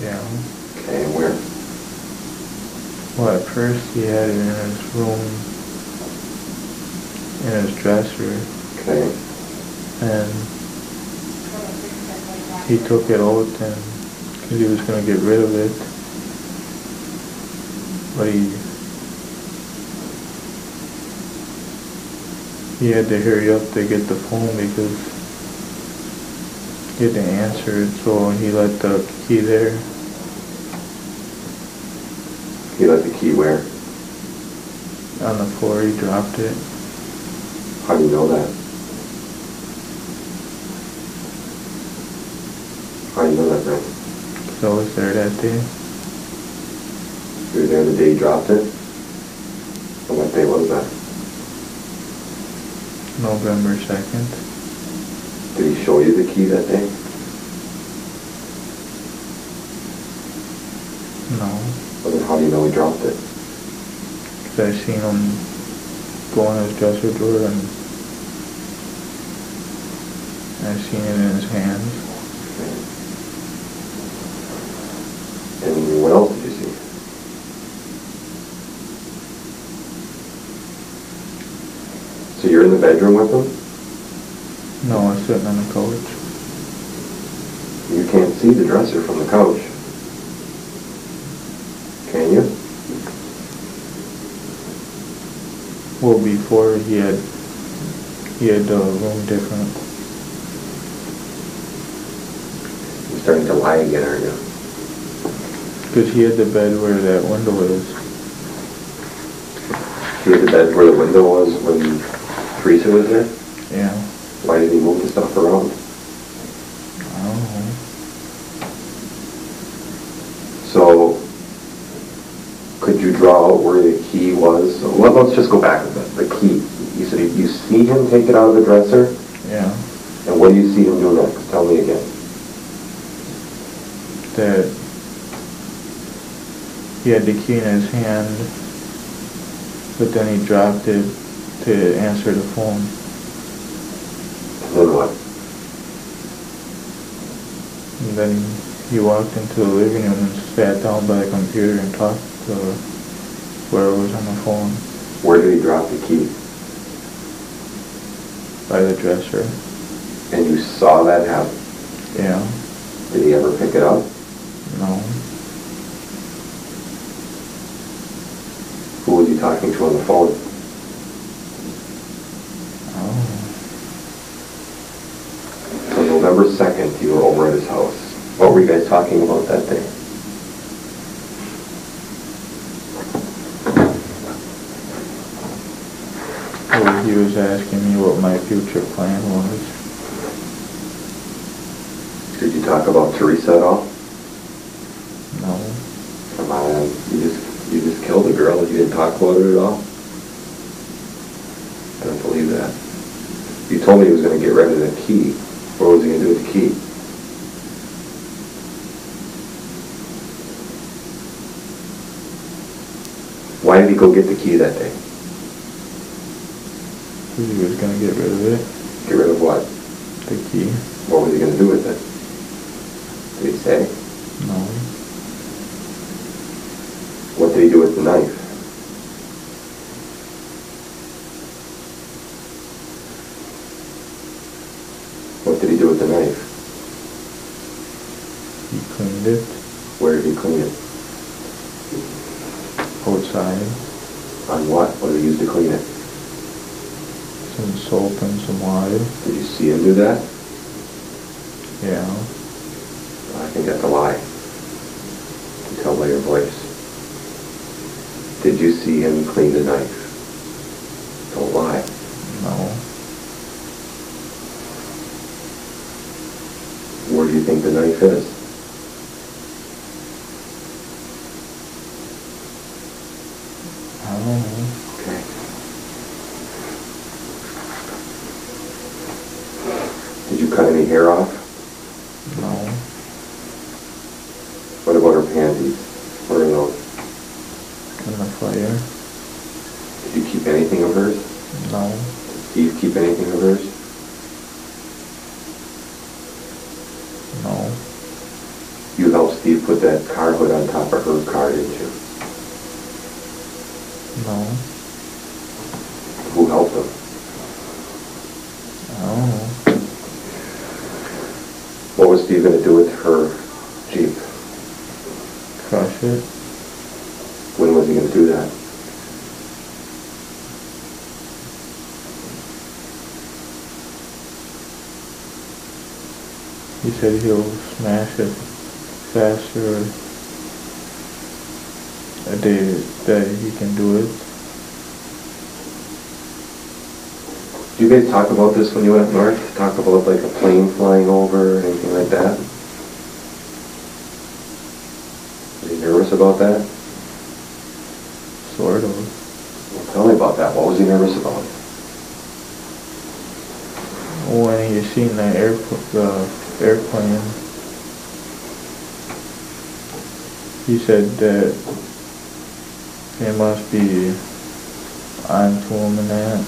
Yeah. Okay, and where? Well, at first he had it in his room, in his dresser, Okay. and he took it out and because he was going to get rid of it, but he had to hurry up to get the phone because he had to answer it, so he let the key there. He left the key where? On the floor, he dropped it. How do you know that? How do you know that, Brent? So I was there that day. You were there the day he dropped it? And what day was that? November 2nd. Did he show you the key that day? No. Well, then how do you know he dropped it? Because I seen him go in his dresser drawer and I seen it in his hands. And what else did you see? So you're in the bedroom with him? No, I was sitting on the couch. You can't see the dresser from the couch. Can you? Well, before he had the room different. You're starting to lie again, aren't you? Because he had the bed where that window is. He had the bed where the window was when Teresa was there? Yeah. Why did he move the stuff around? I don't know. So, could you draw out where the key was? So, let's just go back a bit. The key. You said you see him take it out of the dresser? Yeah. And what do you see him do next? Tell me again. That he had the key in his hand, but then he dropped it to answer the phone. And then what? And then he walked into the living room and sat down by the computer and talked to whoever was on the phone. Where did he drop the key? By the dresser. And you saw that happen? Yeah. Did he ever pick it up? No. Who was he talking to on the phone? Oh. So November 2nd, you were over at his house. What were you guys talking about that day? Well, he was asking me what my future plan was. Did you talk about Teresa at all? No. Come on, you just killed a girl and you didn't talk about it at all? I don't believe that. You told me he was going to get rid of the key. What was he going to do with the key? Why did he go get the key that day? He was going to get rid of it. Get rid of what? The key. What was he going to do with it? Did he say? No. What did he do with the knife? What did he do with the knife? He cleaned it Where did he clean it? outside. On what? What did he use to clean it? Some soap and some water. Did you see him do that? Yeah. I think that's a lie. You can tell by your voice. Did you see him clean the knife? Don't lie. No. Where do you think the knife is? I don't know. Okay. Did you cut any hair off? No. What about her panties? Where are those? In the fire? Did you keep anything of hers? No. Did Steve keep anything of hers? No. You helped Steve put that car hood on top of her car, didn't you? No. Who helped him? I don't know. What was Steve going to do with her Jeep? Crush it. When was he going to do that? He said he'll smash it faster a day that he can do it. Did you guys talk about this when you went up north? Talk about like a plane flying over or anything like that? Are you nervous about that? Sort of. Well, tell me about that. What was he nervous about? When he seen the airplane, he said that it must be onto them and that.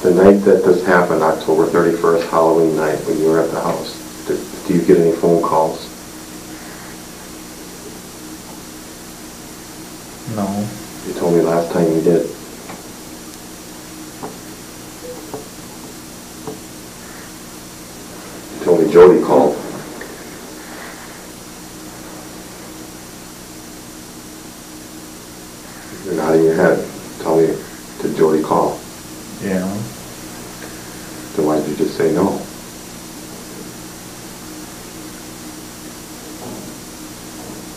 The night that this happened, October 31st, Halloween night, when you were at the house, do you get any phone calls? No. You told me last time you did. You told me Jody called. You're nodding your head. Tell me, did Jody call? Yeah. Then why did you just say no?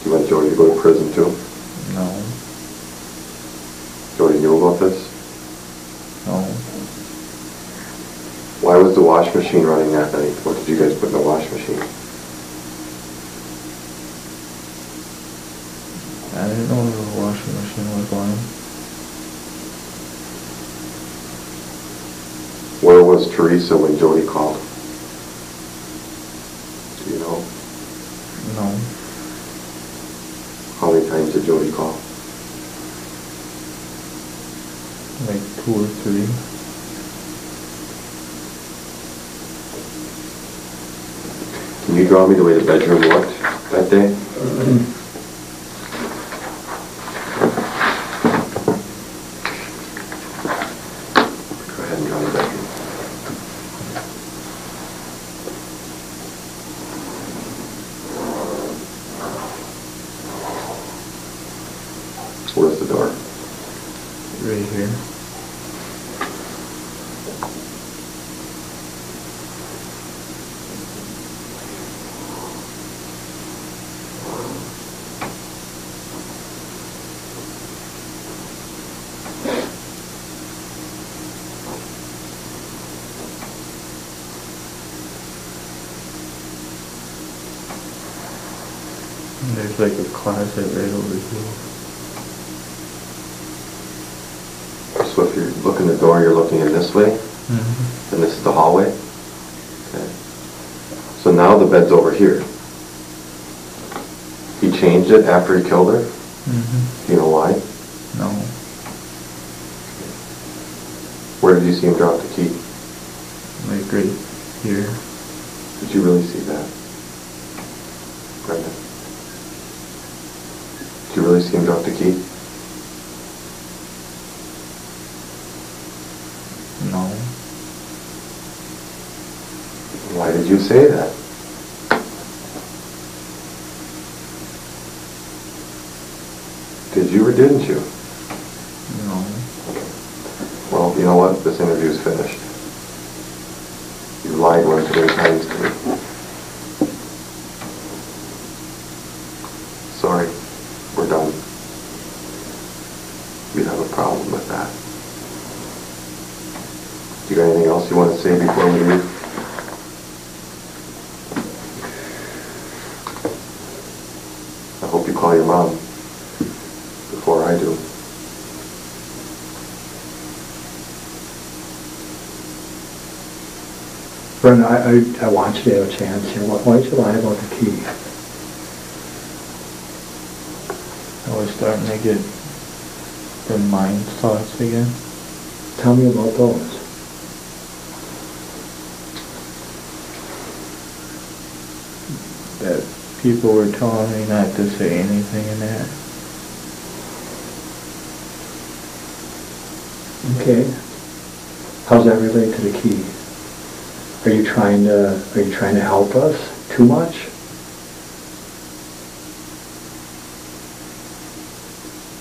Do you want Jody to go to prison too? No. Jody knew about this? No. Why was the wash machine running that night? What did you guys put in the wash machine? I didn't know the washing machine was going. Where was Teresa when Jody called? Do you know? No. How many times did Jody call? Like 2 or 3. Can you draw me the way the bedroom looked that day? Go ahead and draw the bedroom. Where's the door? Right here. And there's like a closet right over here. So if you're looking at the door, you're looking in this way, Mm-hmm. and this is the hallway. Okay. So now the bed's over here. He changed it after he killed her? Mm-hmm. Do you know why? No. Where did you see him drop the key? Like right here. Did you really see that? Brenda? Did you really see him drop the key? No. Why did you say that? Did you or didn't you? No. Well, you know what? This interview's finished. You lied one too many times to me. Sorry. We're done. We have a problem with that. Do you got anything else you want to say before we leave? I hope you call your mom before I do. Brenda, I want you to have a chance here. Why did you lie about the key? I was starting to get the mind thoughts again. Tell me about those. That people were telling me not to say anything in that. Okay. How's that relate to the key? Are you trying to help us too much?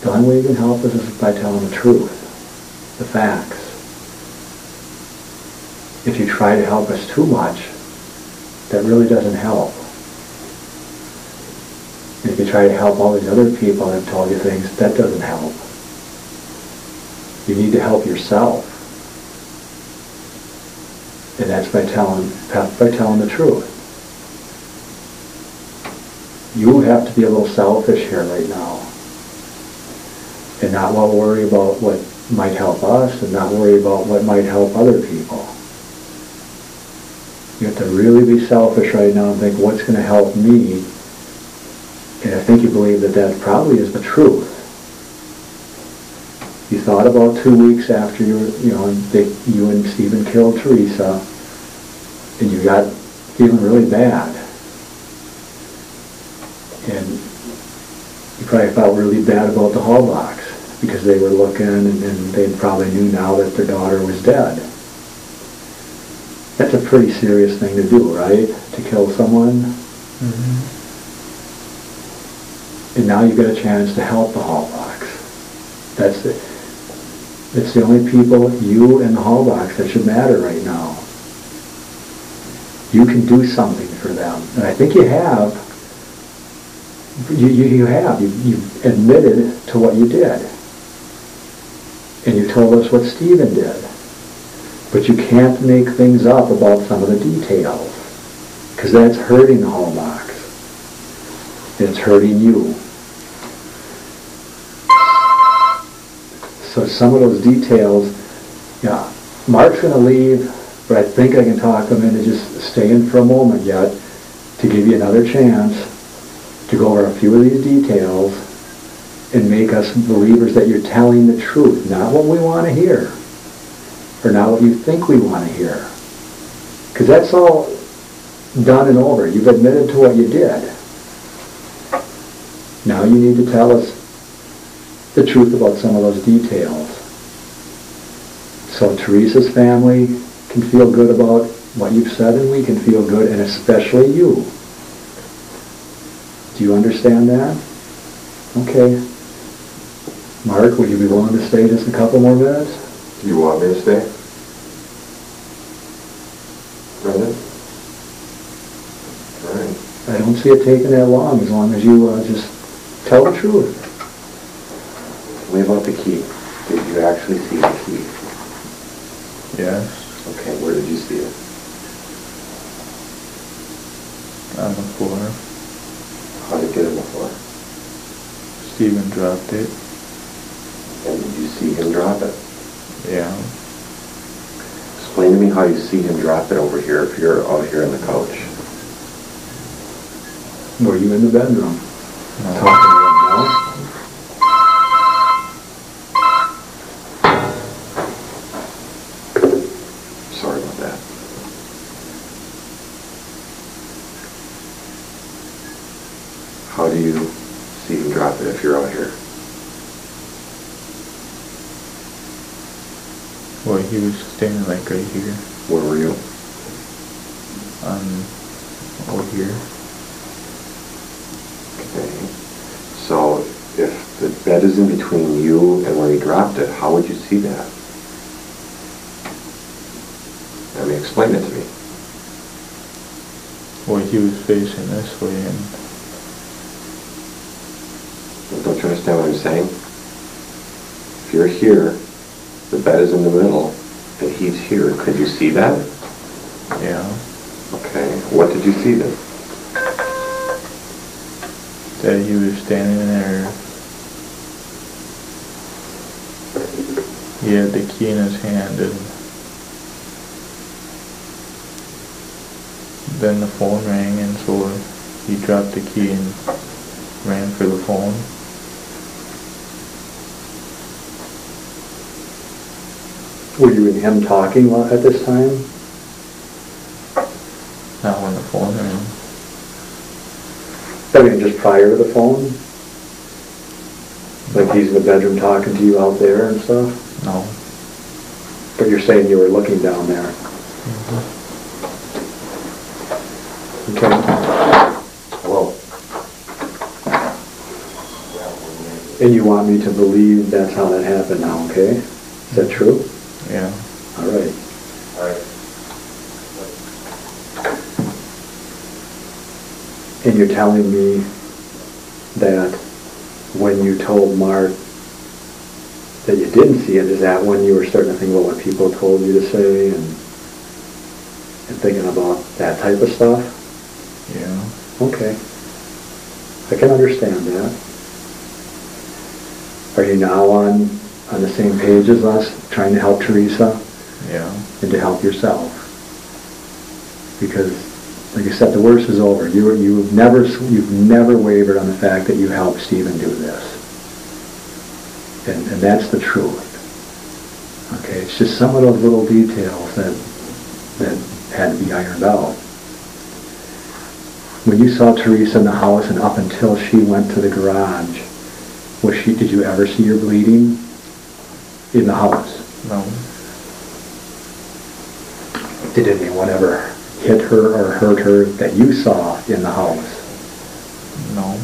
The only way you can help us is by telling the truth, the facts. If you try to help us too much, that really doesn't help. And if you try to help all these other people that have told you things, that doesn't help. You need to help yourself. And that's by telling the truth. You have to be a little selfish here right now. And not worry about what might help us and not worry about what might help other people. You have to really be selfish right now and think, what's going to help me And I think you believe that that probably is the truth. You thought about 2 weeks after you and Stephen killed Teresa, and you got feeling really bad. And you probably felt really bad about the hall box because they were looking and they probably knew now that their daughter was dead. That's a pretty serious thing to do, right? To kill someone. Mm-hmm. And now you get a chance to help the hall box. It's the only people, you and the hall box, that should matter right now. You can do something for them. And I think you have. You have. You've admitted to what you did. And you told us what Stephen did. But you can't make things up about some of the details. Because that's hurting the hall box. And it's hurting you. So some of those details, yeah, Mark's going to leave, but I think I can talk him into just staying for a moment yet to give you another chance to go over a few of these details and make us believers that you're telling the truth, not what we want to hear, or not what you think we want to hear. Because that's all done and over. You've admitted to what you did. Now you need to tell us the truth about some of those details. So Teresa's family can feel good about what you've said, and we can feel good, and especially you. Do you understand that? Okay. Mark, would you be willing to stay just a couple more minutes? Do you want me to stay? Brendan? All right. I don't see it taking that long as you just tell the truth. Tell me about the key. Did you actually see the key? Yes. Okay, where did you see it? On the floor. How did it get on the floor? Stephen dropped it. And did you see him drop it? Yeah. Explain to me how you see him drop it over here if you're out here on the couch. Were you in the bedroom? No. Talking to him now? Sorry about that. How do you see him drop it if you're out here? Well, he was standing like right here. Where were you? Over here. Okay. So if the bed is in between you and where he dropped it, how would you see that? I mean, explain it to me. Well, he was facing this way, and Don't you understand what I'm saying? If you're here, the bed is in the middle, and he's here. Could you see that? yeah, Okay. What did you see then? that he was standing there. He had the key in his hand, and then the phone rang, and so he dropped the key and ran for the phone. Were you and him talking at this time? Not when the phone rang. I mean, just prior to the phone? Like he's in the bedroom talking to you out there and stuff? No. But you're saying you were looking down there. Mm-hmm. Okay. Hello. And you want me to believe that's how that happened now, okay? Is that true? Yeah. All right. All right. And you're telling me that when you told Mark that you didn't see it, is that when you were starting to think about what people told you to say and thinking about that type of stuff? Yeah. Okay. I can understand that. Are you now on the same page as us, trying to help Teresa Yeah. and to help yourself? Because Like I said, the worst is over. You've never wavered on the fact that you helped Stephen do this. And that's the truth. Okay, it's just some of those little details that had to be ironed out. When you saw Teresa in the house and up until she went to the garage, did you ever see her bleeding in the house? No. Did anyone ever hit her or hurt her that you saw in the house? No.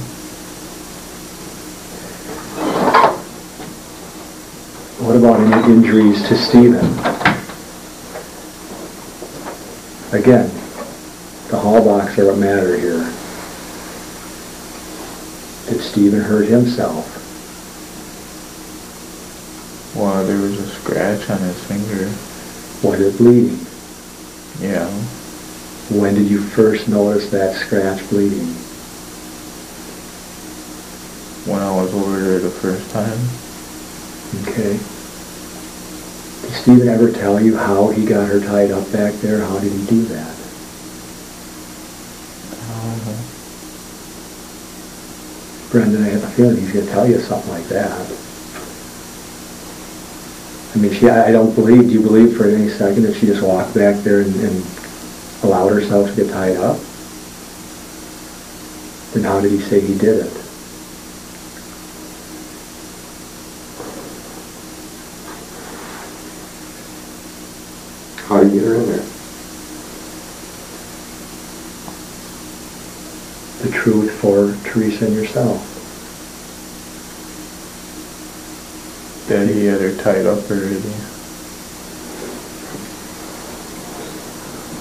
What about any injuries to Stephen? Again, the hallmarks are what matter here. Did Stephen hurt himself? Well, there was a scratch on his finger. Was it bleeding? Yeah. When did you first notice that scratch bleeding? When I was over there the first time. Okay. Did Stephen ever tell you how he got her tied up back there? How did he do that? I don't know. Brendan, I have a feeling he's going to tell you something like that. I mean, do you believe for any second that she just walked back there and allowed herself to get tied up? Then how did he say he did it? How did you get her in there? The truth for Teresa and yourself. That he had her tied up already.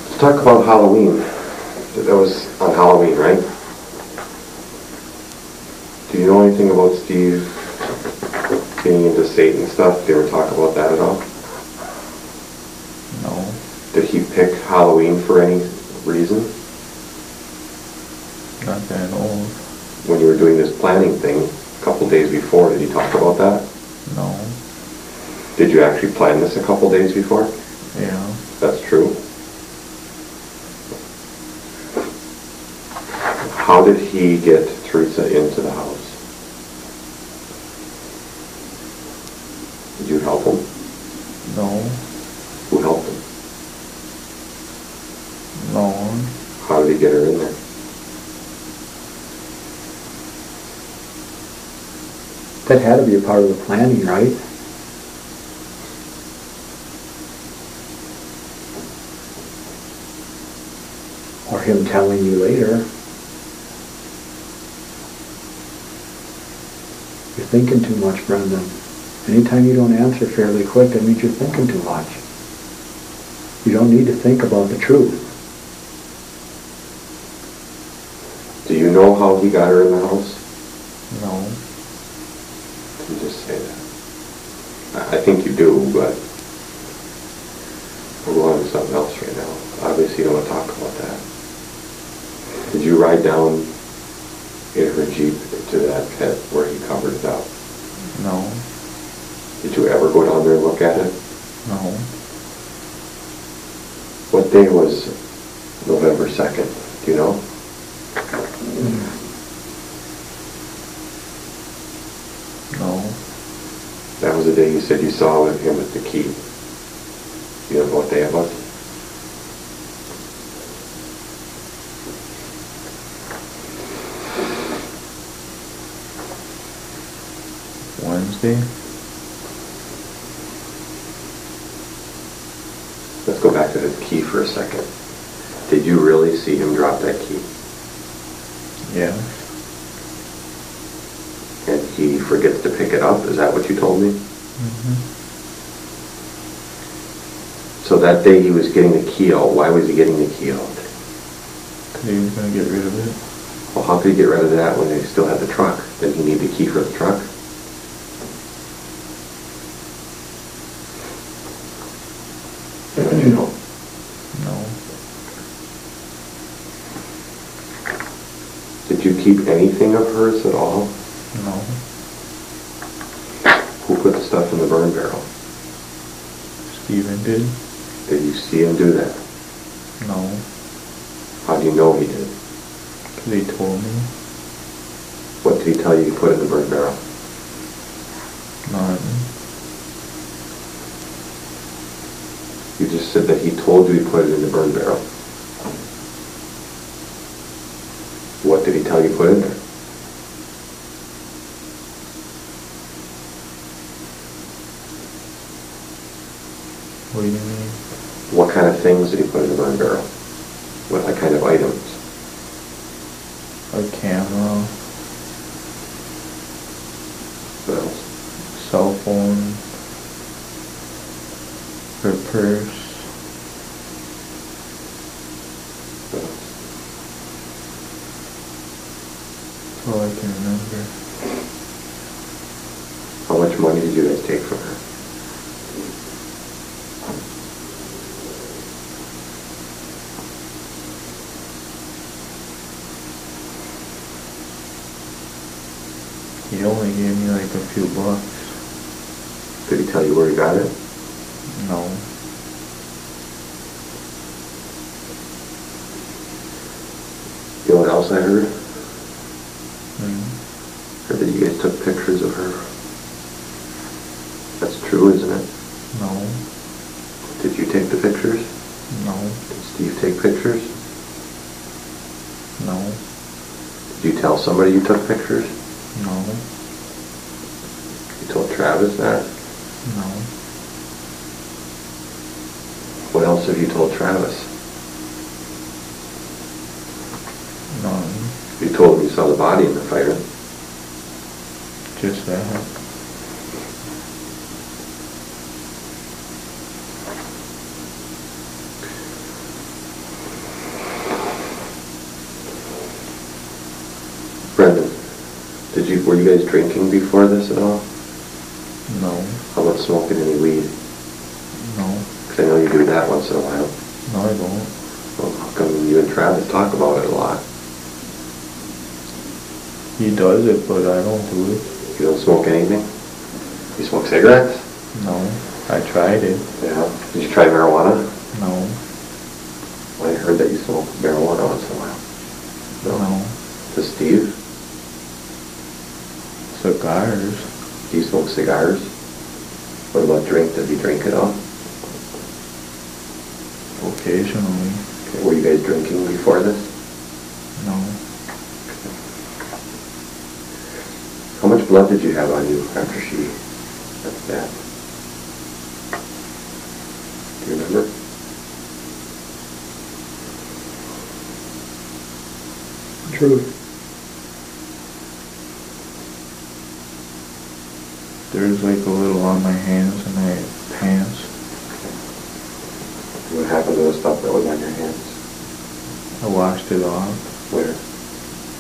Let's talk about Halloween. That was on Halloween, right? Do you know anything about Steve getting into Satan stuff? Did you ever talk about that at all? No. Did he pick Halloween for any reason? Not that I know of. When you were doing this planning thing a couple days before, did he talk about that? No. Did you actually plan this a couple days before? Yeah. That's true. How did he get Teresa into the house? Did you help him? No. Who helped him? No one. How did he get her in there? That had to be a part of the planning, right? Or him telling you later. You're thinking too much, Brendan. Anytime you don't answer fairly quick, that means you're thinking too much. You don't need to think about the truth. Do you know how he got her in the house? No. You just say that. I think you do, but we're going to something else right now. Obviously you don't want to talk about that. Did you ride down in her Jeep to that pit where he covered it up? No. Did you ever go down there and look at it? No. What day was November 2nd? Do you know? No. That was the day you said you saw him with the key. You don't know what day it was? Wednesday? Let's go back to the key for a second. Did you really see him drop that key? Yeah. And he forgets to pick it up? Is that what you told me? Mm-hmm. So that day he was getting the key out. Why was he getting the key out? Because he was going to get rid of it. Well, how could he get rid of that when they still had the truck? Didn't he need the key for the truck? Don't you know? No. Did you keep anything of hers at all? No. Who put the stuff in the burn barrel? Stephen did? Did you see him do that? No. How do you know he did? Because he told me. What did he tell you to put in the burn barrel? Nothing. You just said that he told you to put it in the burn barrel. What did he tell you to put in there? What do you mean? What kind of things did he put in the burn barrel? What kind of items? A camera, What else? cell phone, her purse. What else? That's all I can remember. How much money did you guys take from her? He only gave me like a few bucks. Did he tell you where he got it? No. You know what else I heard? Mm. Heard that you guys took pictures of her. That's true, isn't it? No. Did you take the pictures? No. Did Steve take pictures? No. Did you tell somebody you took pictures? No. You told Travis that? No. What else have you told Travis? None. You told him you saw the body in the fire. Just that. Brendan, were you guys drinking before this at all? No. How about smoking any weed? No. Because I know you do that once in a while. No, I don't. Well, how come you and Travis talk about it a lot? He does it, but I don't do it. You don't smoke anything? You smoke cigarettes? No. I tried it. Yeah. Did you try marijuana? No. Well, I heard that you smoke marijuana once in a while. No. Does Steve? Cigars. Do you smoke cigars? What about drink? Does he drink at all? Occasionally. Okay. Were you guys drinking before this? No. How much blood did you have on you after she got stabbed? Do you remember? True. There's like a little on my hands and my pants. What happened to the stuff that was on your hands? I washed it off Where?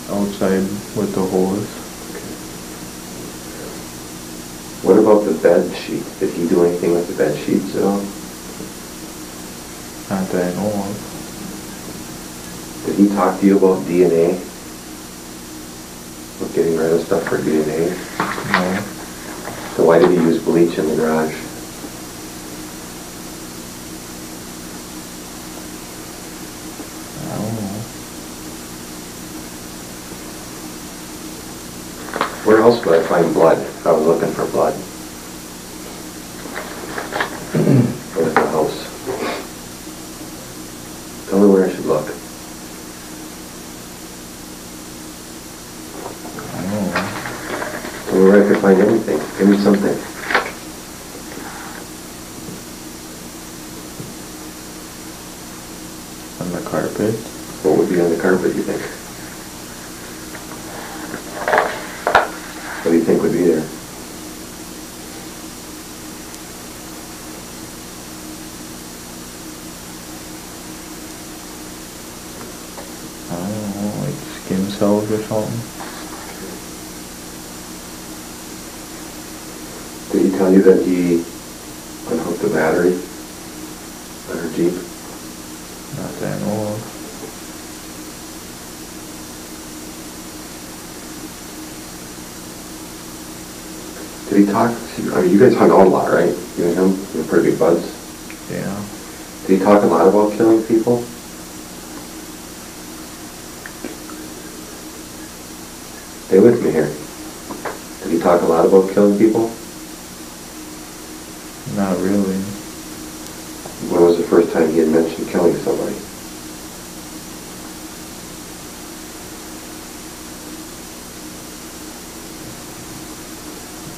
outside with the hose. Okay. What about the bed sheets? Did he do anything with the bed sheets at all? Not that I know of. Did he talk to you about DNA? About getting rid of stuff for DNA? No. So why did he use bleach in the garage? I don't know. Where else would I find blood if I was looking for blood? Or at the house? Tell me where I should look. I don't know. Tell me where I could find anything. Give me something. On the carpet. What would be on the carpet, you think? What do you think would be there? I don't know, like skin cells or something. Did he tell you that he unhooked the battery on her Jeep? Not that I know of. Did he talk to you? I mean, you guys hung out a lot, right? You and him? You were pretty big buds. Yeah. Did he talk a lot about killing people? Stay with me here. Did he talk a lot about killing people? Not really. When was the first time he had mentioned killing somebody?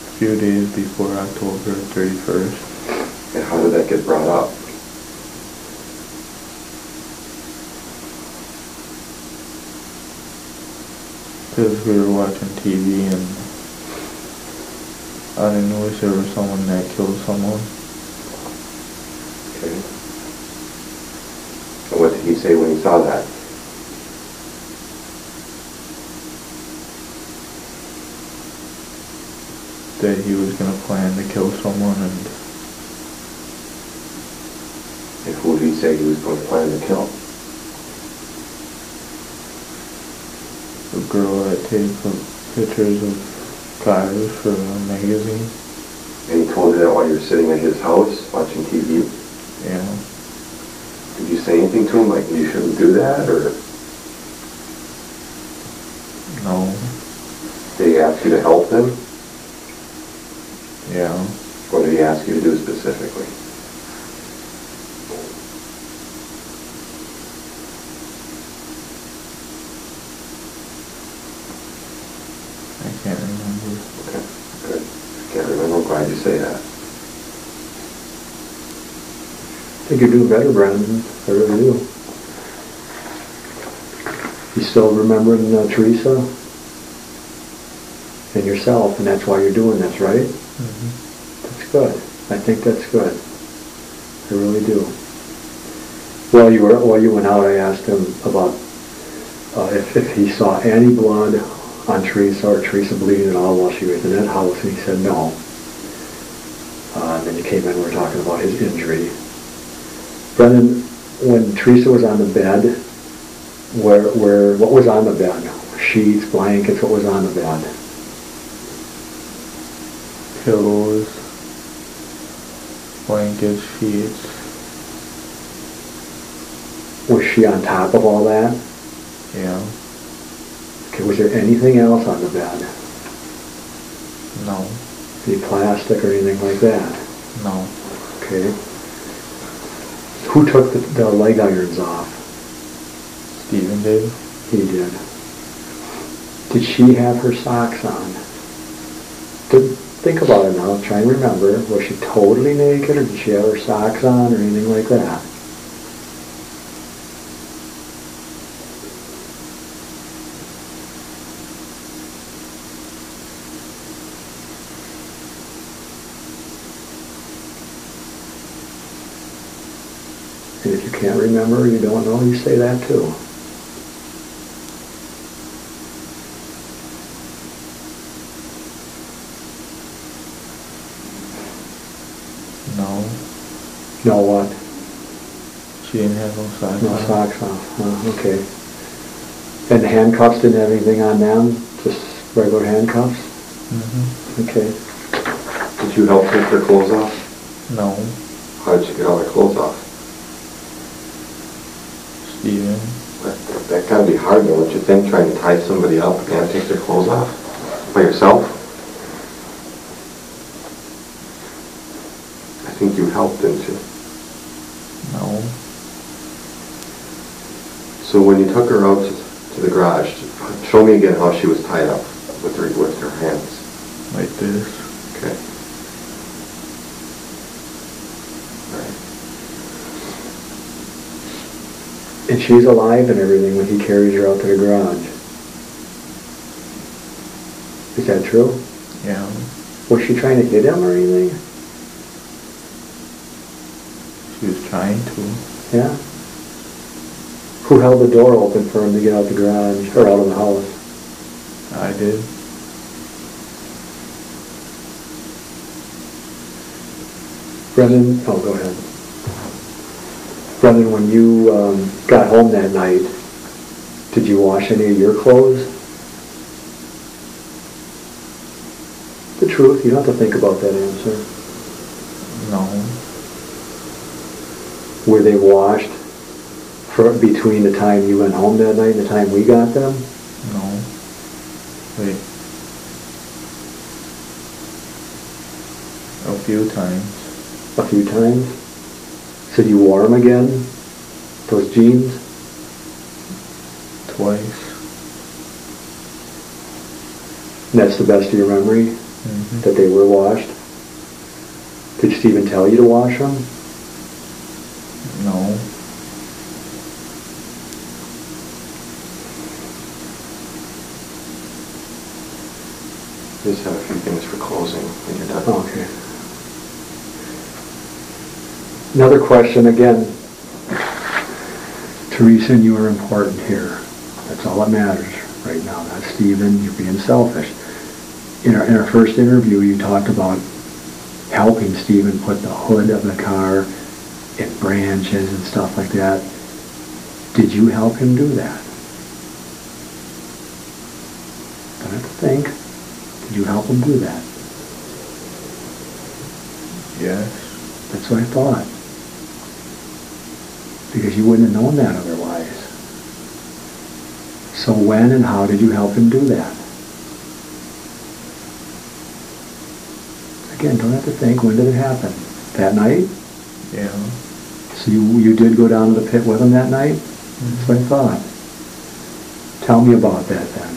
A few days before October 31st. And how did that get brought up? Because we were watching TV and on the news there was someone that killed someone. Okay. And what did he say when he saw that? That he was going to plan to kill someone, and who did he say he was going to plan to kill? the girl that takes pictures of cars for a magazine. And he told you that while you were sitting at his house watching TV? Yeah. Did you say anything to him, like you shouldn't do that, or No. did he ask you to help him? Yeah. What did he ask you to do specifically? I can't remember. Okay, good. I can't remember. I'm glad you say that. I think you're doing better, Brandon. I really do. You still remembering Teresa and yourself, and that's why you're doing this, right? Mm-hmm. That's good. I think that's good. I really do. While you went out, I asked him about if he saw any blood on Teresa or Teresa bleeding at all while she was in that house, and he said no. And then you came in and we were talking about his injury. Brendan, when Teresa was on the bed, what was on the bed? Sheets, blankets, what was on the bed? Pillows, blankets, sheets. Was she on top of all that? Yeah. Okay, was there anything else on the bed? No. Any plastic or anything like that? No. Okay. Who took the leg irons off? Stephen did. He did. Did she have her socks on? Think about it now. Try and remember. Was she totally naked, or did she have her socks on, or anything like that? And if you can't remember, or you don't know, you say that too. No. No what? She didn't have no socks No on. socks on. Okay. And the handcuffs didn't have anything on them? Just regular handcuffs? Mm-hmm. Okay. Did you help take their clothes off? No. How did you get all their clothes off? Stephen. That gotta be hard, though, don't you think, trying to tie somebody up and take their clothes off by yourself? I think you helped, didn't you? No. So when you took her out to the garage, show me again how she was tied up with her hands. Like this. Okay. All right. And she's alive and everything when he carries her out to the garage. Is that true? Yeah. Was she trying to hit him or anything? She was trying to. Yeah? Who held the door open for him to get out the garage, or out of the house? I did. Brendan, oh, go ahead. Brendan, when you got home that night, did you wash any of your clothes? The truth, you don't have to think about that answer. No. Were they washed between the time you went home that night and the time we got them? No. like a few times. A few times? So you wore them again? Those jeans? Twice. And that's the best of your memory? Mm-hmm. That they were washed? Did Stephen tell you to wash them? No. Just have a few things for closing when you're done. Okay. Another question again. Teresa and you are important here. That's all that matters right now. Not Stephen, you're being selfish. In our first interview, you talked about helping Stephen put the hood of the car in branches and stuff like that. Did you help him do that? Don't have to think. Did you help him do that? Yes. That's what I thought. Because you wouldn't have known that otherwise. So when and how did you help him do that? Again, don't have to think. When did it happen? That night? Yeah. So you did go down to the pit with him that night? That's what I thought. Tell me about that then.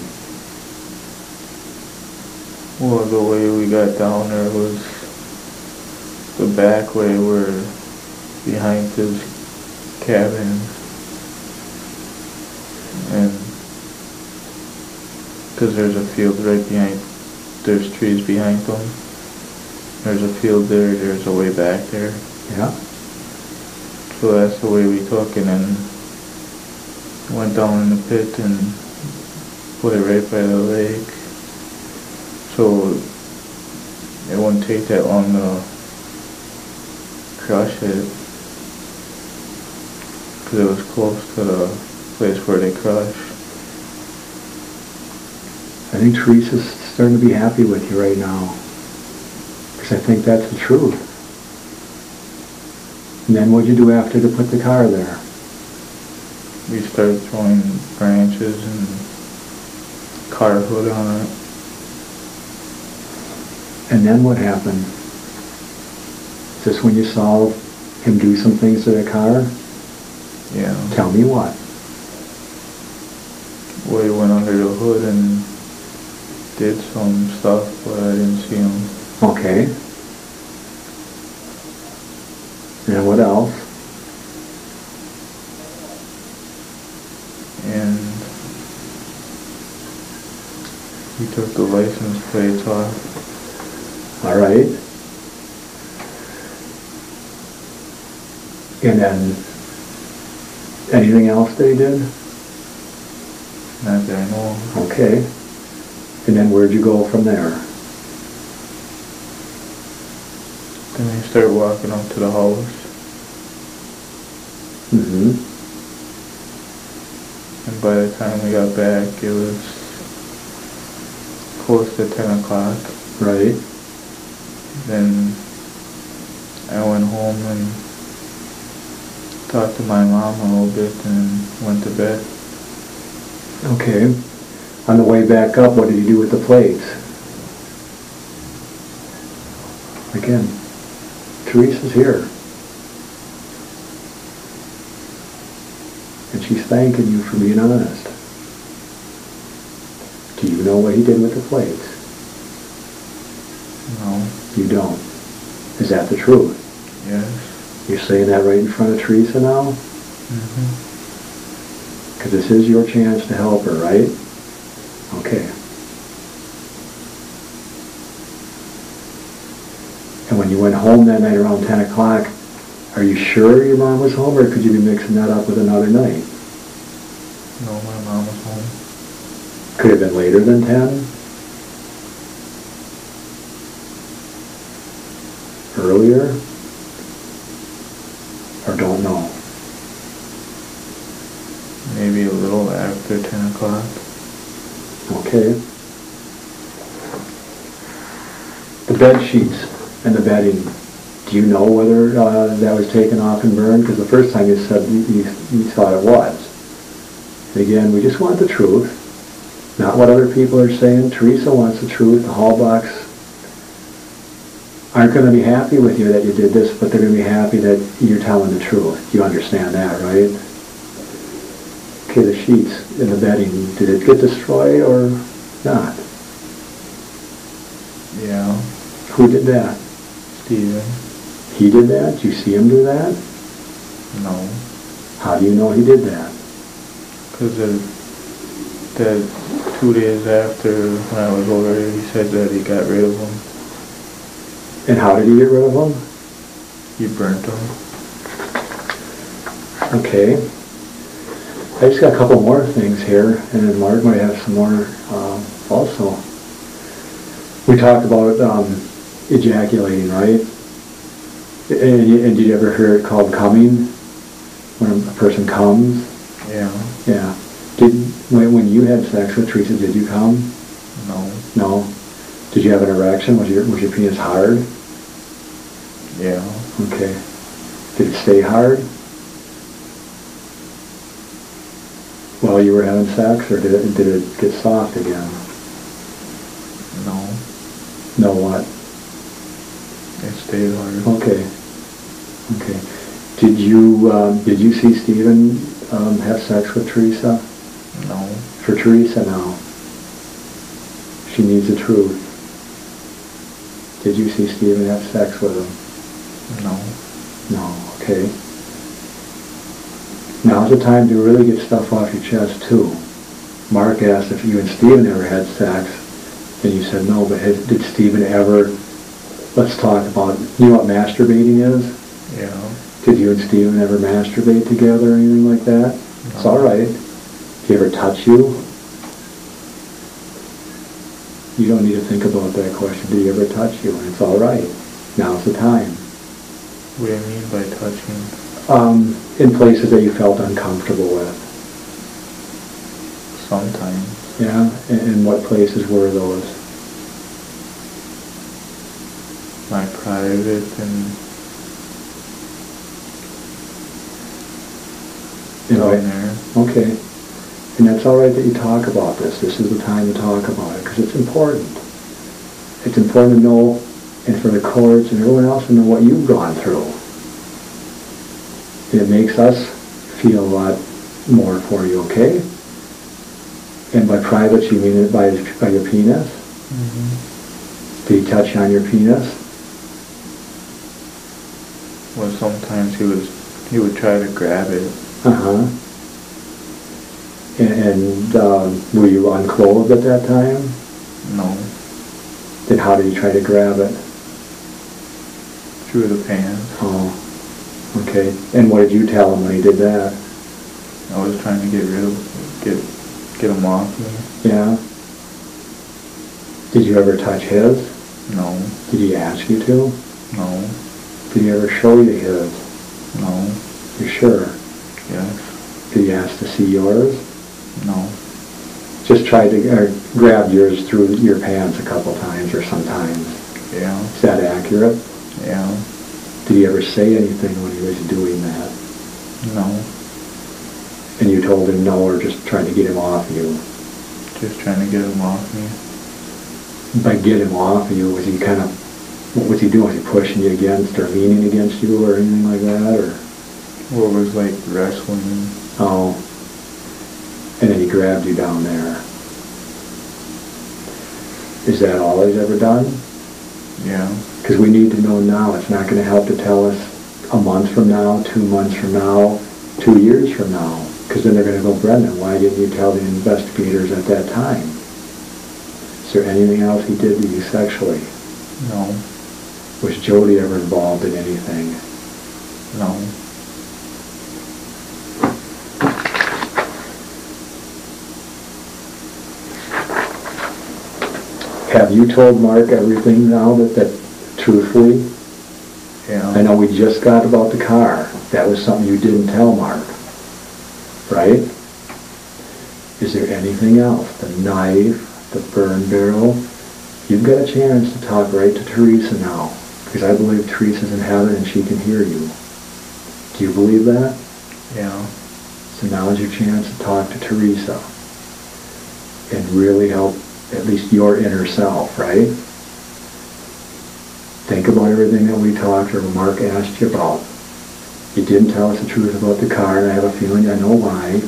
Well, the way we got down there was the back way where behind his cabin, and because there's a field right behind, there's trees behind them. There's a field there, there's a way back there. Yeah. So that's the way we took it and went down in the pit and put it right by the lake. So it wouldn't take that long to crush it, because it was close to the place where they crushed. I think Teresa's starting to be happy with you right now. Because I think that's the truth. And then what'd you do after to put the car there? We started throwing branches and car hood on it. And then what happened? Is this when you saw him do some things to the car? Yeah. Tell me what. We went under the hood and did some stuff, but I didn't see him. Okay. And what else? And we took the license plates off. All right. And then anything else they did? Not that I know of. Okay. And then where'd you go from there? Then we started walking up to the house. Mm-hmm. And by the time we got back, it was close to 10 o'clock. Right. Then I went home and talked to my mom a little bit and went to bed. Okay. On the way back up, what did you do with the plates? Again, Teresa's here. And she's thanking you for being honest. Do you know what he did with the plates? No. You don't. Is that the truth? Yes. You're saying that right in front of Teresa now? Mm-hmm. Because this is your chance to help her, right? Okay. And when you went home that night around 10 o'clock, are you sure your mom was home, or could you be mixing that up with another night? No, my mom was home. Could it have been later than 10? Earlier? Or don't know? Maybe a little after 10 o'clock. Okay. The bed sheets and the bedding, do you know whether that was taken off and burned? Because the first time you said you thought it was. And again, we just want the truth. Not what other people are saying. Teresa wants the truth. The Hallbachs aren't going to be happy with you that you did this, but they're going to be happy that you're telling the truth. You understand that, right? Okay, the sheets in the bedding, did it get destroyed or not? Yeah. Who did that? Steven. He did that? Did you see him do that? No. How do you know he did that? Because that 2 days after when I was over here, he said that he got rid of them. And how did he get rid of them? He burnt them. Okay. I just got a couple more things here, and then Mark might have some more also. We talked about ejaculating, right? And did you ever hear it called coming? When a person comes? Yeah. Yeah. When you had sex with Teresa, did you come? No. No. Did you have an erection? Was your penis hard? Yeah. Okay. Did it stay hard while you were having sex, or did it get soft again? No. No what? It stayed hard. Okay. Okay. Did you see Stephen have sex with Teresa? No. For Teresa now. She needs the truth. Did you see Stephen have sex with him? No. No. Okay. Now's the time to really get stuff off your chest too. Mark asked if you and Stephen ever had sex, and you said no, but did Stephen ever, let's talk about, you know what masturbating is? Yeah. Did you and Stephen ever masturbate together or anything like that? No. It's all right. Did he ever touch you? You don't need to think about that question. Did he ever touch you? And it's all right. Now's the time. What do you mean by touching? In places that you felt uncomfortable with. Sometimes. Yeah? And what places were those? My private and down there. Okay. And that's all right that you talk about this. This is the time to talk about it because it's important. It's important to know, and for the courts and everyone else to know what you've gone through. And it makes us feel a lot more for you, okay? And by private, you mean it by your penis? Mm-hmm. Did he touch on your penis? Well, sometimes he would try to grab it. Uh-huh. And were you unclothed at that time? No. Then how did he try to grab it? Through the pants. Oh, okay. And what did you tell him when he did that? I was trying to get him off me. Yeah. Did you ever touch his? No. Did he ask you to? No. Did he ever show you his? No. You sure? Yes. Did he ask to see yours? No. Just tried to grab yours through your pants a couple times or sometimes. Yeah. Is that accurate? Yeah. Did he ever say anything when he was doing that? No. And you told him no, or just tried to get him off you? Just trying to get him off me. By get him off you, was he kind of, what was he doing? Was he pushing you against or leaning against you or anything like that? Or? Well, it was like wrestling. Oh. And then he grabbed you down there. Is that all he's ever done? Yeah. Because we need to know now. It's not going to help to tell us a month from now, 2 months from now, 2 years from now. Because then they're going to go, Brendan, why didn't you tell the investigators at that time? Is there anything else he did to you sexually? No. Was Jody ever involved in anything? No. Have you told Mark everything now that truthfully? Yeah. I know we just got about the car. That was something you didn't tell Mark, right? Is there anything else? The knife, the burn barrel? You've got a chance to talk right to Teresa now, because I believe Teresa's in heaven and she can hear you. Do you believe that? Yeah. So now is your chance to talk to Teresa. and really help at least your inner self, right? Think about everything that we talked or Mark asked you about. You didn't tell us the truth about the car, and I have a feeling I know why.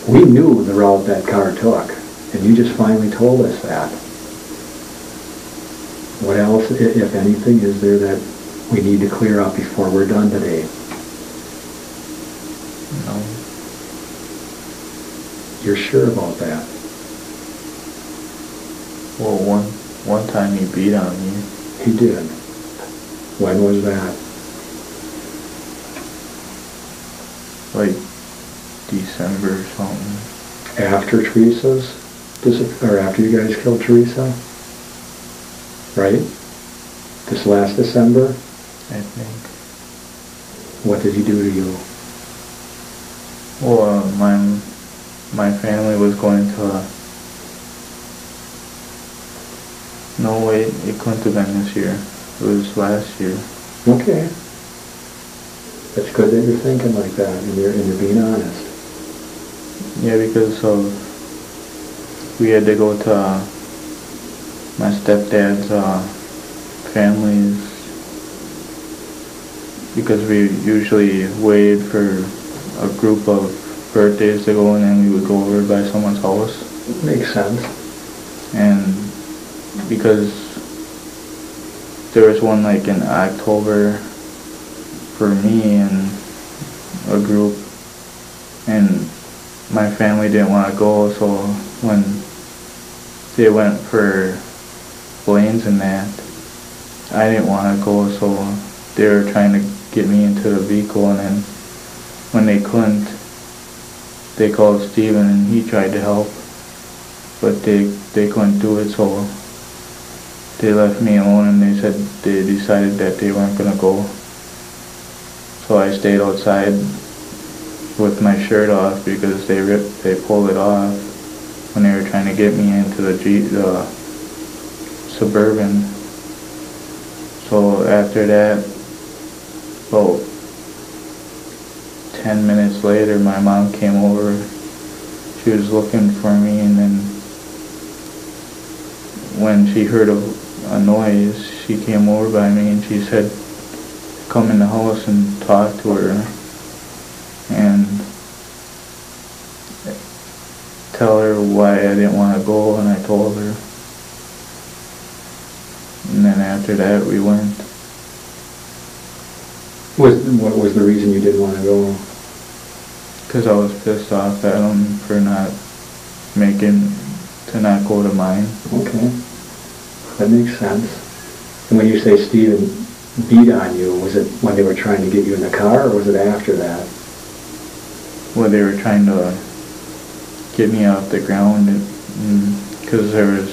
We knew the route that car took, and you just finally told us that. What else, if anything, is there that we need to clear up before we're done today? No. You're sure about that? Well, one time he beat on me. He did. When was that? Like December or something. After Teresa's, or after you guys killed Teresa? Right? This last December? I think. What did he do to you? Well, my family was going to no, wait, it couldn't have been this year. It was last year. Okay. It's good that you're thinking like that and you're being honest. Yeah, because we had to go to my stepdad's family's, because we usually waited for a group of birthdays to go, and then we would go over by someone's house. Makes sense. And because there was one like in October for me and a group, and my family didn't want to go, so when they went for Blaine's and that, I didn't want to go, so they were trying to get me into the vehicle, and then when they couldn't, they called Steven and he tried to help, but they couldn't do it, so they left me alone, and they said they decided that they weren't going to go. So I stayed outside with my shirt off because they pulled it off when they were trying to get me into the Suburban. So after that, about 10 minutes later, my mom came over. She was looking for me, and then when she heard a noise, she came over by me and she said, come in the house and talk to her and tell her why I didn't want to go, and I told her. And then after that we went. What was the reason you didn't want to go? Because I was pissed off at him for not go to mine. Okay. That makes sense. And when you say Steven beat on you, was it when they were trying to get you in the car, or was it after that? Well, they were trying to get me off the ground, because there was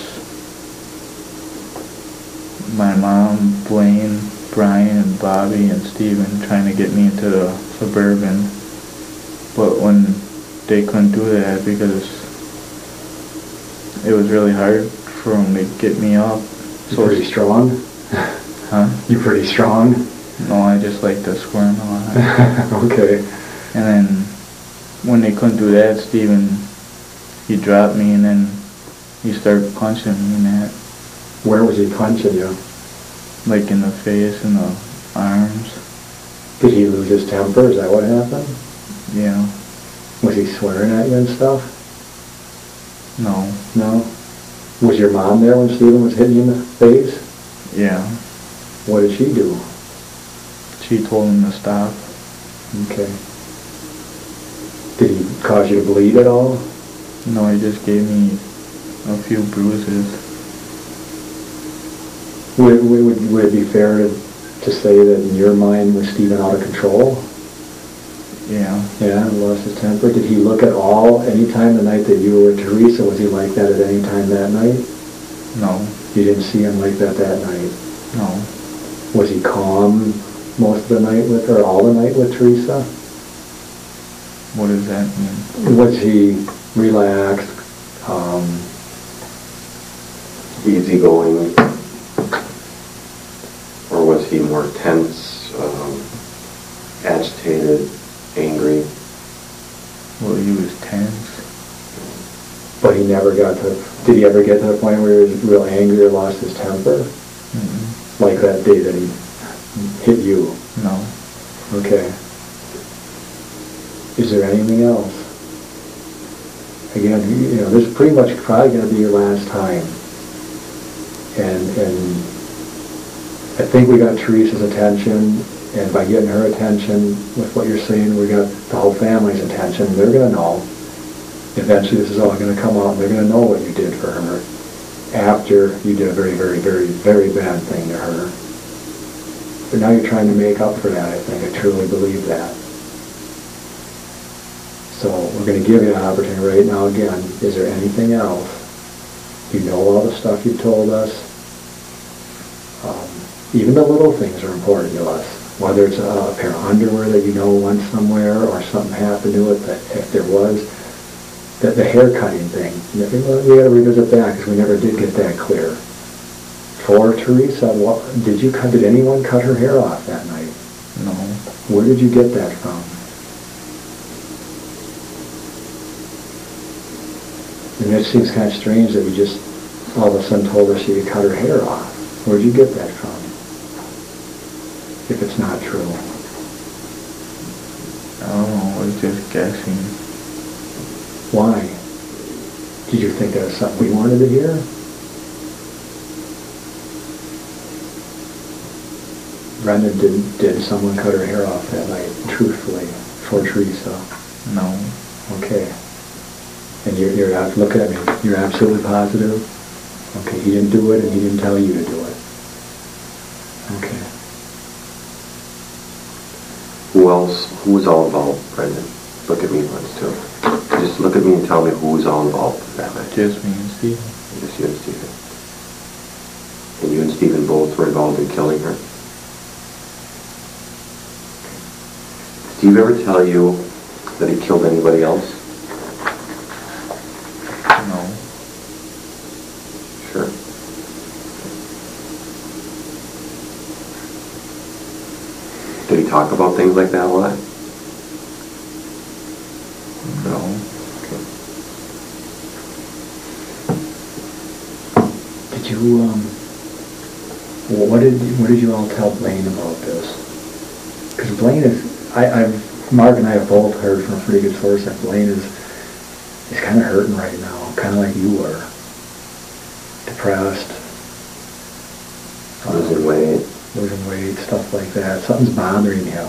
my mom, Blaine, Brian, and Bobby, and Steven trying to get me into the Suburban. But when they couldn't do that because it was really hard for them to get me up. So pretty strong? Huh? You pretty strong? No, I just like to squirm a lot. Okay. And then when they couldn't do that, Steven, he dropped me, and then he started punching me in that. Where was he punching you? Like in the face and the arms. Did he lose his temper? Is that what happened? Yeah. Was he swearing at you and stuff? No. No? Was your mom there when Steven was hitting you in the face? Yeah. What did she do? She told him to stop. Okay. Did he cause you to bleed at all? No, he just gave me a few bruises. Would it be fair to say that in your mind was Steven out of control? Yeah. Yeah, lost his temper. Did he look at all, any time the night that you were with Teresa, was he like that at any time that night? No. You didn't see him like that night? No. Was he calm most of the night with her, all the night with Teresa? What does that mean? Was he relaxed, easygoing, or was he more tense, agitated, angry? Well, he was tense. But he never got to, did he ever get to the point where he was real angry or lost his temper? Mm-hmm. Like that day that he hit you? No. Okay. Is there anything else? Again, this is pretty much probably going to be your last time. And I think we got Teresa's attention, and by getting her attention with what you're saying, we got the whole family's attention. They're going to know. Eventually this is all going to come out, and they're going to know what you did for her after you did a very, very, very, very bad thing to her. But now you're trying to make up for that, I think. I truly believe that. So we're going to give you an opportunity right now again. Is there anything else? You know all the stuff you've told us. Even the little things are important to us. Whether it's a pair of underwear that you know went somewhere or something happened to it, that if there was, the hair cutting thing. We got to revisit that because we never did get that clear. For Teresa, did anyone cut her hair off that night? No. Where did you get that from? And it seems kind of strange that we just all of a sudden told her she could cut her hair off. Where'd you get that from? If it's not true. I don't know, I was just guessing. Why? Did you think that was something we wanted to hear? Brenda, did someone cut her hair off that night, truthfully, for Teresa? No. Okay. And you're look at me, you're absolutely positive? Okay, he didn't do it and he didn't tell you to do it. Okay. Who else, who was all involved, Brendan? Look at me once, too. Just look at me and tell me who was all involved that night. Just me and Stephen. Just you and Stephen. And you and Stephen both were involved in killing her? Did Steve ever tell you that he killed anybody else? No. Sure. Did he talk about things like that a lot? No. Okay. Did you, what did you all tell Blaine about this? Because Blaine is, Mark and I have both heard from a pretty good source that Blaine is kind of hurting right now, kind of like you were. Depressed. Losing weight. Losing weight, stuff like that. Something's bothering him.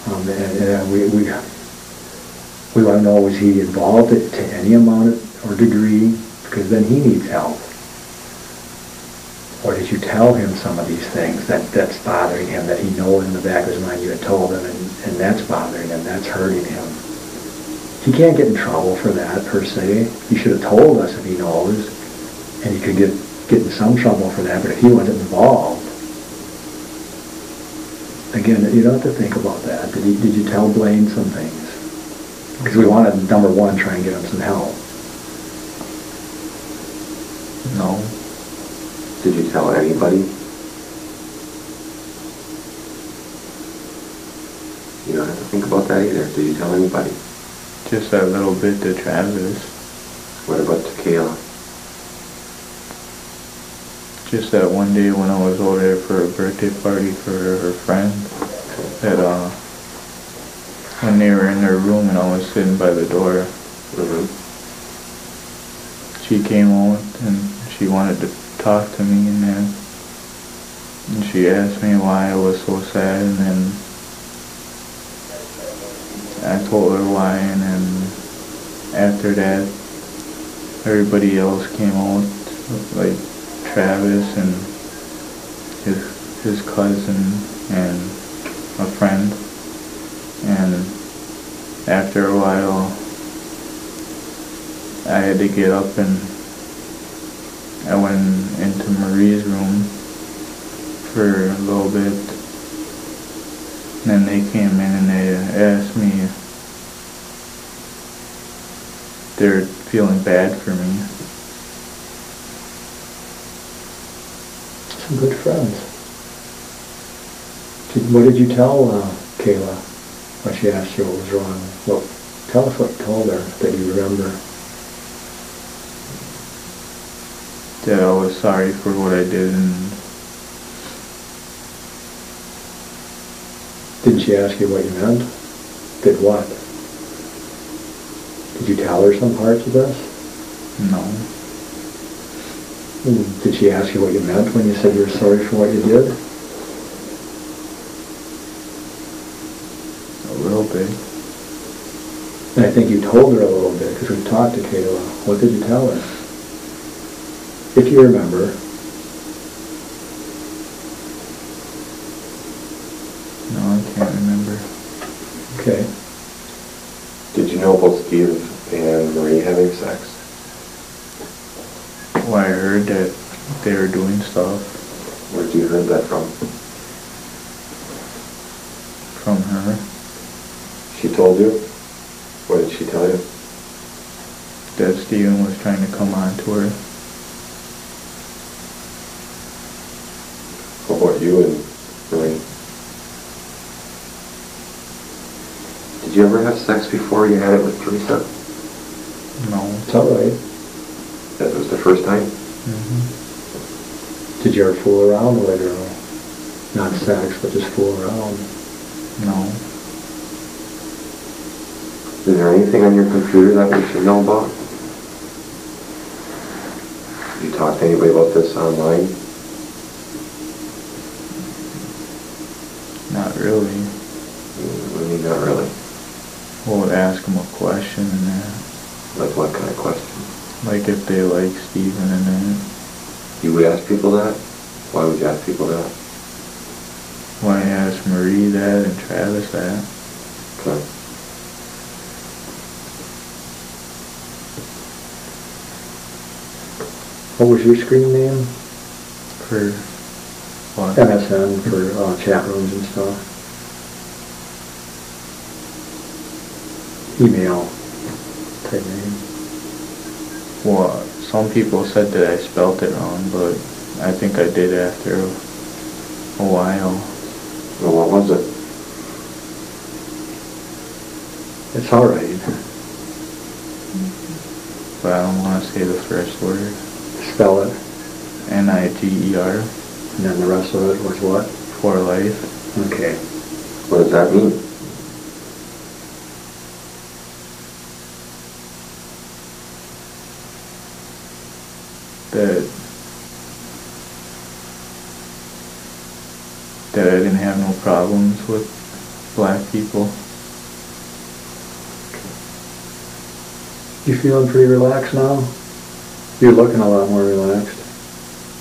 And we want to know, was he involved to any amount or degree? Because then he needs help. Or did you tell him some of these things that's bothering him, that he knows in the back of his mind you had told him, and that's bothering him, that's hurting him? He can't get in trouble for that, per se. He should have told us if he knows, and he could get in some trouble for that, but if he wasn't involved, again, you don't have to think about that. Did you tell Blaine some things? Because we want to, number one, try and get him some help. No. Did you tell anybody? You don't have to think about that either. Did you tell anybody? Just that little bit to Travis. What about to Kayla? Just that one day when I was over there for a birthday party for her friend, that when they were in their room and I was sitting by the door, she came out and she wanted to talk to me, and then she asked me why I was so sad, and then I told her why, and then after that everybody else came out, like Travis and his cousin and a friend, and after a while I had to get up and I went into Marie's room for a little bit, and then they came in and they asked me if they're feeling bad for me. Some good friends. What did you tell Kayla when she asked you what was wrong? Well, tell us what you told her that you remember. that I was sorry for what I did, and Didn't she ask you what you meant? Did what? Did you tell her some parts of this? no. Did she ask you what you meant when you said you were sorry for what you did? A little bit. And I think you told her a little bit, because we talked to Kayla. What did you tell her? If you remember. No, I can't remember. Okay. Did you know about Steve and Marie having sex? Well, I heard that they were doing stuff Where did you heard that from? from her. She told you? What did she tell you? That Steven was trying to come on to her. What about you and Marie? Did you ever have sex before you had it with Teresa? No. It's all right. That was the first time? Mm-hmm. Did you ever fool around later on? Not sex, but just fool around. No. Is there anything on your computer that we should know about? You talked to anybody about this online? Not really. What do you mean, not really? We'll ask them a question and that. Like what kind of question? Like if they like Steven and that. You would ask people that? Why would you ask people that? Why I asked Marie that and Travis that. Okay. What was your screen name? For what? MSN for chat rooms and stuff. Email type name. Well, some people said that I spelt it wrong, but I think I did after a while. Well, what was it? It's all right. But I don't want to say the first word. Spell it. Niger. And then the rest of it was what? For life. Okay. What does that mean? That I didn't have no problems with black people. You feeling pretty relaxed now? You're looking a lot more relaxed.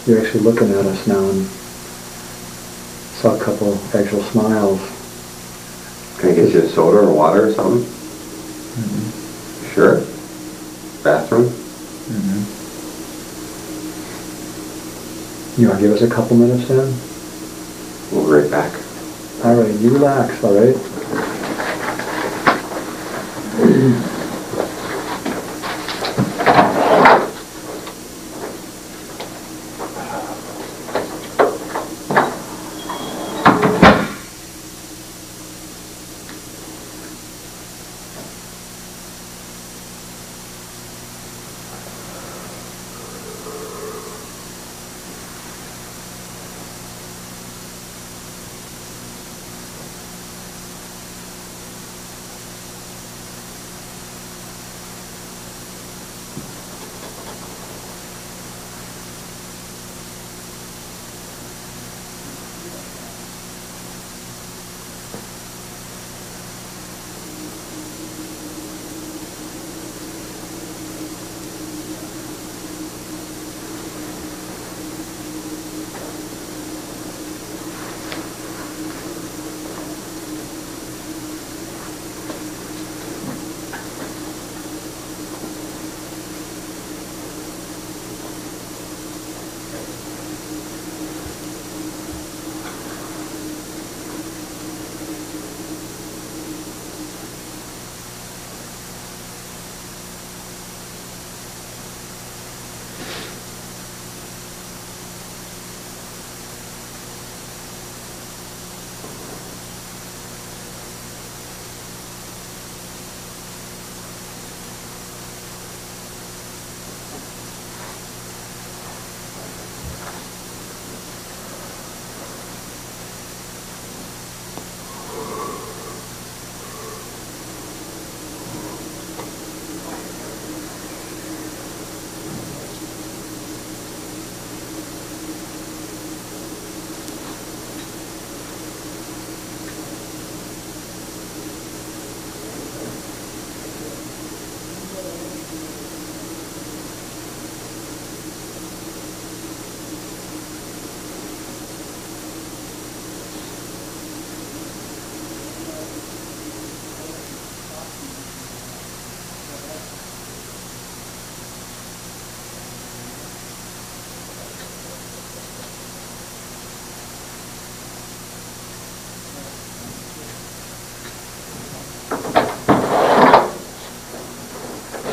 You're actually looking at us now and saw a couple actual smiles. Can I get you a soda or water or something? Mm-hmm. Sure. Bathroom? Mm-hmm. You want to give us a couple minutes then? We'll be right back. All right, you relax, all right?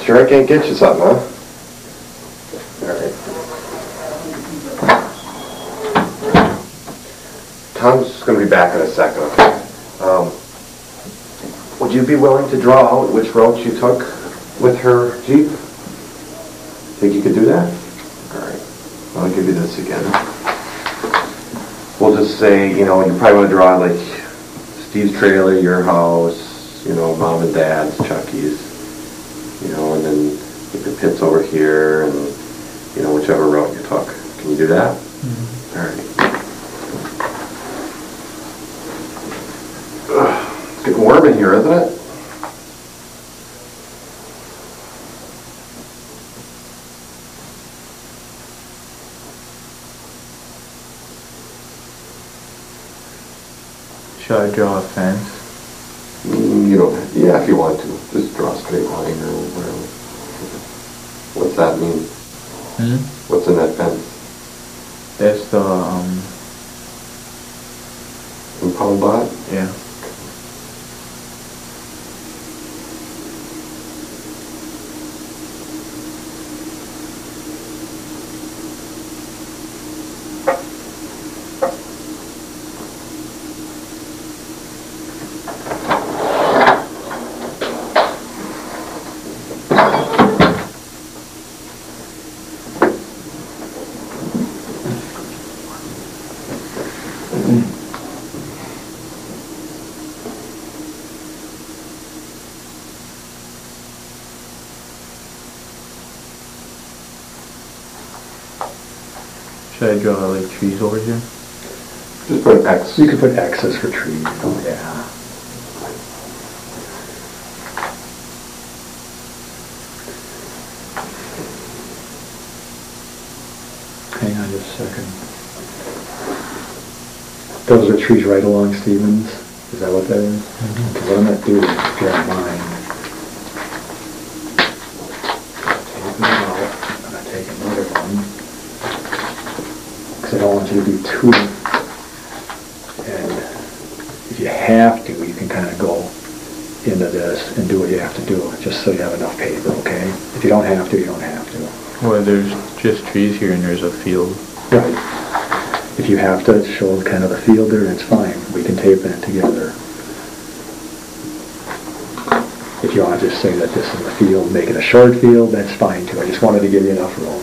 Sure I can't get you something, huh? All right. Tom's going to be back in a second, okay? Would you be willing to draw out which route you took with her Jeep? Think you could do that? All right. I'll give you this again. We'll just say, you know, you probably want to draw like Steve's trailer, your house, you know, mom and dad's, Chucky's, you know, and then the pit's over here, and, you know, whichever route you took. Can you do that? Mm-hmm. All right. It's getting warm in here, isn't it? Should I draw a fence? You don't, yeah, if you want to. Just draw a straight line or whatever. What's that mean? What's in that fence? That's the, impound lot? yeah. Should I draw like trees over here? Just put an X. You could put X's for trees. Oh, yeah. Hang on just a second. Those are trees right along Stevens? Is that what that is? Mm-hmm. Okay, what I'm going to do, if you don't mind, take them out. I'm going to take another one. Because I don't want you to do two. And if you have to, you can kind of go into this and do what you have to do, just so you have enough paper, okay? If you don't have to, you don't have to. Well, there's just trees here and there's a field. Right. If you have to show kind of the field there, that's fine. We can tape that together. If you want to just say that this is the field, make it a short field, that's fine too. I just wanted to give you enough room.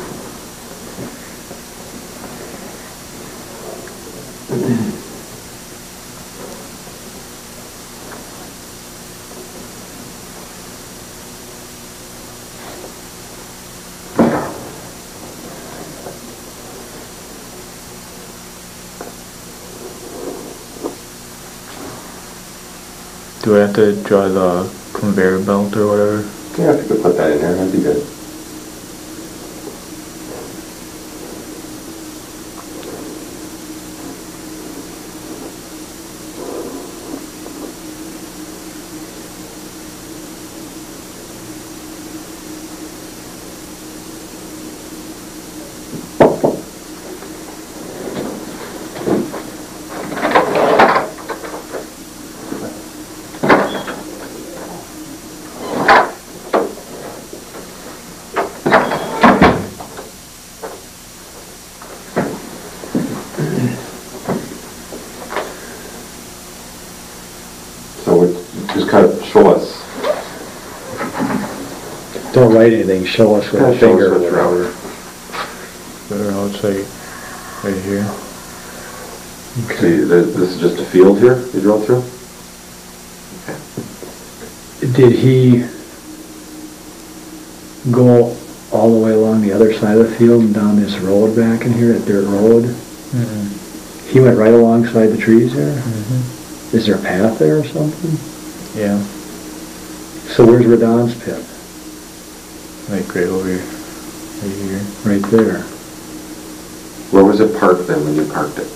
Do I have to draw the conveyor belt or whatever? Yeah, if you could put that in there, that'd be good. Just kind of show us. Don't write anything, show us with a finger or whatever. Better outside, right here. Okay. See, this is just a field here you drove through? Okay. Did he go all the way along the other side of the field and down this road back in here, that dirt road? Mm-hmm. He went right alongside the trees there? Mm-hmm. Is there a path there or something? Yeah. So where's Radon's pit? Like right over here. Right here. Right there. Where was it parked then when you parked it?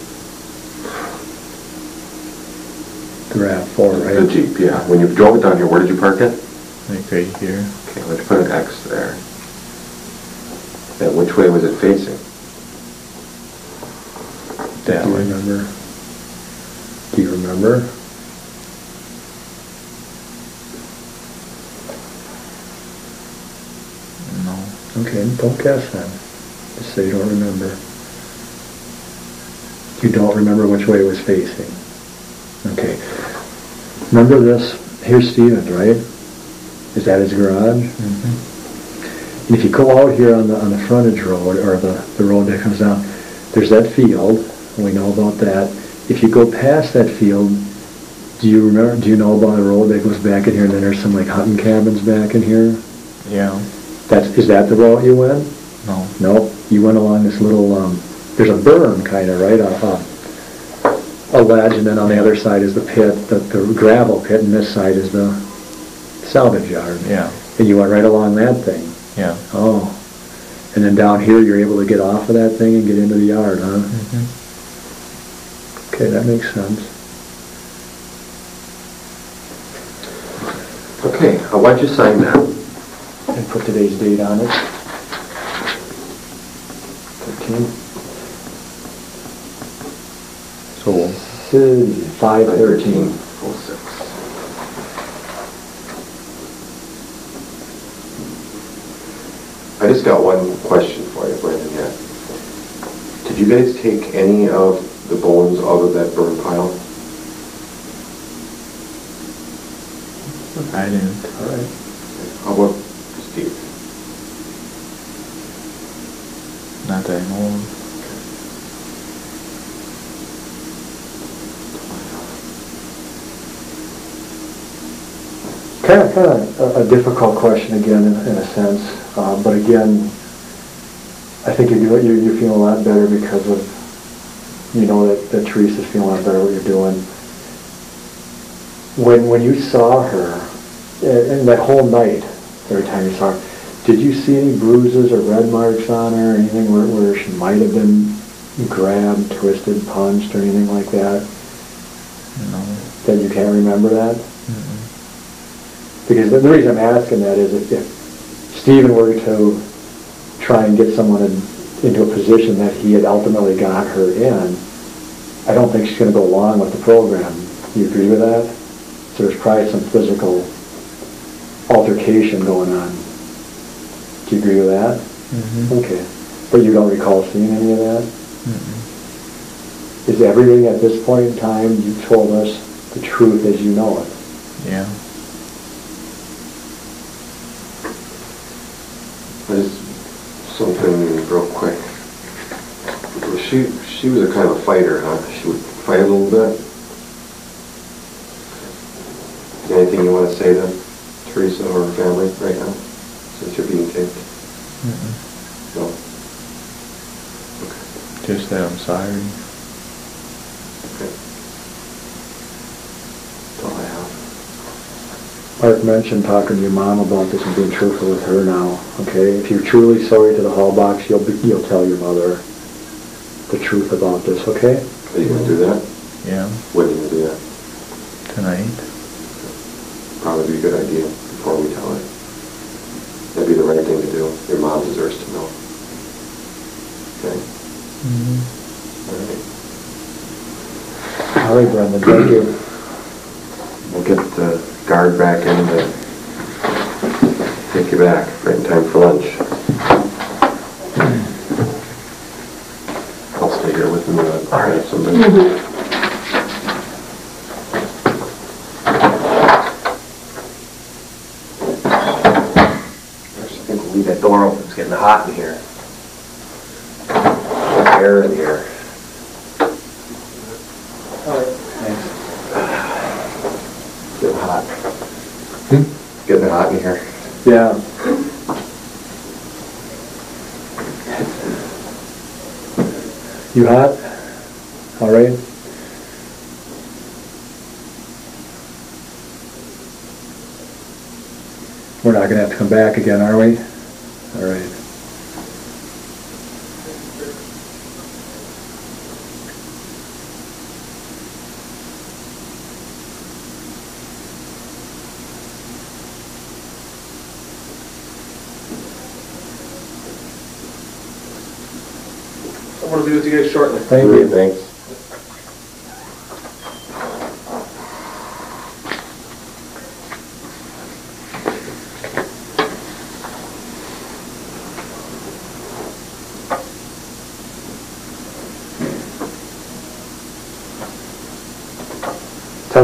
The RAV4, right? The Jeep, yeah. When you drove it down here, where did you park it? Like right here. Okay, let's put an X there. And which way was it facing? That way. Remember? Do you remember? Okay, don't guess then. Just say you don't remember. You don't remember which way it was facing. Okay. Remember this, here's Stevens, right? Is that his garage? Mm-hmm. And if you go out here on the frontage road, or the road that comes down, there's that field, and we know about that. If you go past that field, do you know about a road that goes back in here, and then there's some like hunting cabins back in here? Yeah. Is that the route you went? No. No, you went along this little, there's a berm kind of, right? A ledge, and then on the other side is the pit, the gravel pit, and this side is the salvage yard. Yeah. And you went right along that thing? Yeah. Oh. And then down here you're able to get off of that thing and get into the yard, huh? Mm-hmm. Okay, that makes sense. Okay, why'd you sign that? And put today's date on it. 13. So, 5/13. 06. I just got one question for you, Brandon. Yeah. Did you guys take any of the bones out of that burn pile? I didn't. All right. How about Steve? Not that I know of. Kind of a difficult question again, in a sense, but again, I think you're feeling a lot better because of, you know, that Teresa's feeling a lot better what you're doing. When you saw her, and that whole night, every time you saw her, did you see any bruises or red marks on her, or anything where she might have been grabbed, twisted, punched, or anything like that? No. That you can't remember that? Mm-mm. Because the reason I'm asking that is if Stephen were to try and get someone into a position that he had ultimately got her in, I don't think she's going to go along with the program. Do you agree with that? So there's probably some physical altercation going on. Do you agree with that? Mm-hmm. Okay. But you don't recall seeing any of that? Mm-mm. Is everything at this point in time you told us the truth as you know it? Yeah. Just something real quick. She was a kind of a fighter, huh? She would fight a little bit. Anything you want to say to Teresa or her family right now, since you're being taped? Mm-mm. No? Okay. Just that I'm sorry. Okay. That's all I have. Mark mentioned talking to your mom about this and being truthful with her now. Okay, if you're truly sorry to the hall box, you'll tell your mother the truth about this. Okay? Are you going to do that? Yeah. When are you going to do that? Tonight. Probably be a good idea before we tell her. That'd be the right thing to do. Your mom deserves to know. Okay? Mm-hmm. All right. All right, Brendan. Thank you. We'll get the guard back in to take you back right in time for lunch. I'll stay here with him. I'll have somebody. I think we'll leave that door open. It's getting hot in here. There's air in here. All right. Thanks. Getting hot. Getting hot in here. Yeah. You hot? All right. We're not going to have to come back again, are we? All right. Someone will be with you guys shortly. Thank you. Thanks.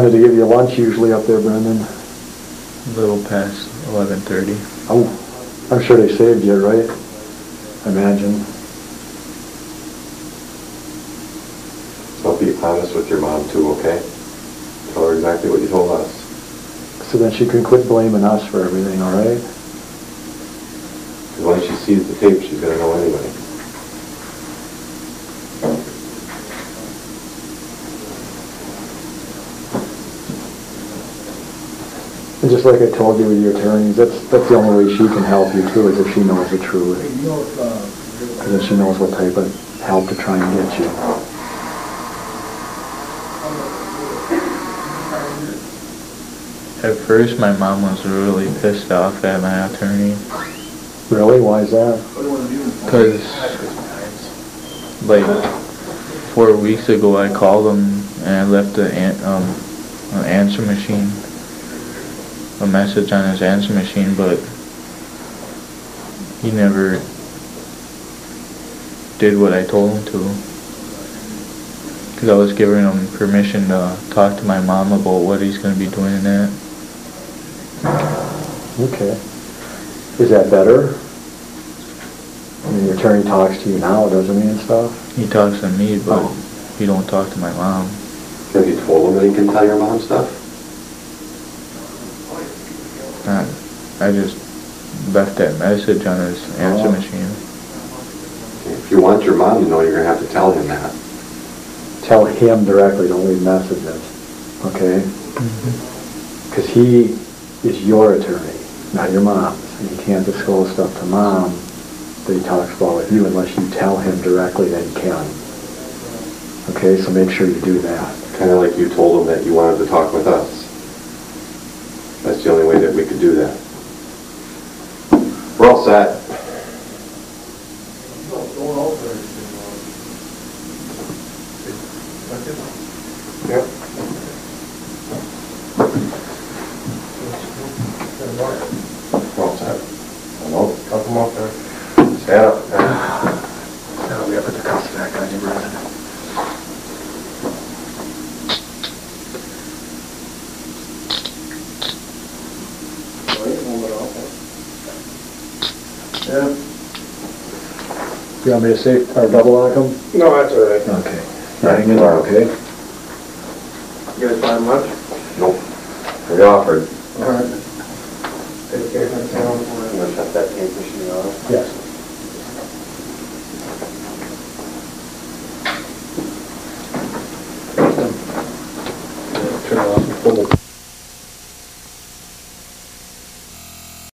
time do they give you lunch usually up there, Brendan? A little past 11:30. Oh, I'm sure they saved you, right? I imagine. So be honest with your mom too, okay? Tell her exactly what you told us. So then she can quit blaming us for everything, all right? Because once she sees the tape, she's gonna know anyway. And just like I told you with your attorneys, that's the only way she can help you too, is if she knows the truth. Because then she knows what type of help to try and get you. At first, my mom was really pissed off at my attorney. Really? Why is that? Because, like, 4 weeks ago, I called him and I left an answer machine, a message on his answer machine, but he never did what I told him to. Because I was giving him permission to talk to my mom about what he's going to be doing in that. Okay. Is that better? I mean, your attorney talks to you now, doesn't he, and stuff? He talks to me, but he don't talk to my mom. Have you told him that he can tell your mom stuff? I just left that message on his answer machine. If you want your mom to know, you're going to have to tell him that. Tell him directly, don't leave messages, okay? Because he is your attorney, not your mom's. And you can't disclose stuff to mom that he talks about with you unless you tell him directly that he can. Okay, so make sure you do that. Kind of like you told him that you wanted to talk with us. That's the only way that we could do that. We're all set. Yep. We're all set. Hello? Cut them off there. Stand up. Now we have to put the cuffs back on you, Brendan. Yeah. You want me to say, or double lock them? No, that's all right. Okay. Hang in there, okay? You guys find lunch? Nope. We offered. All right.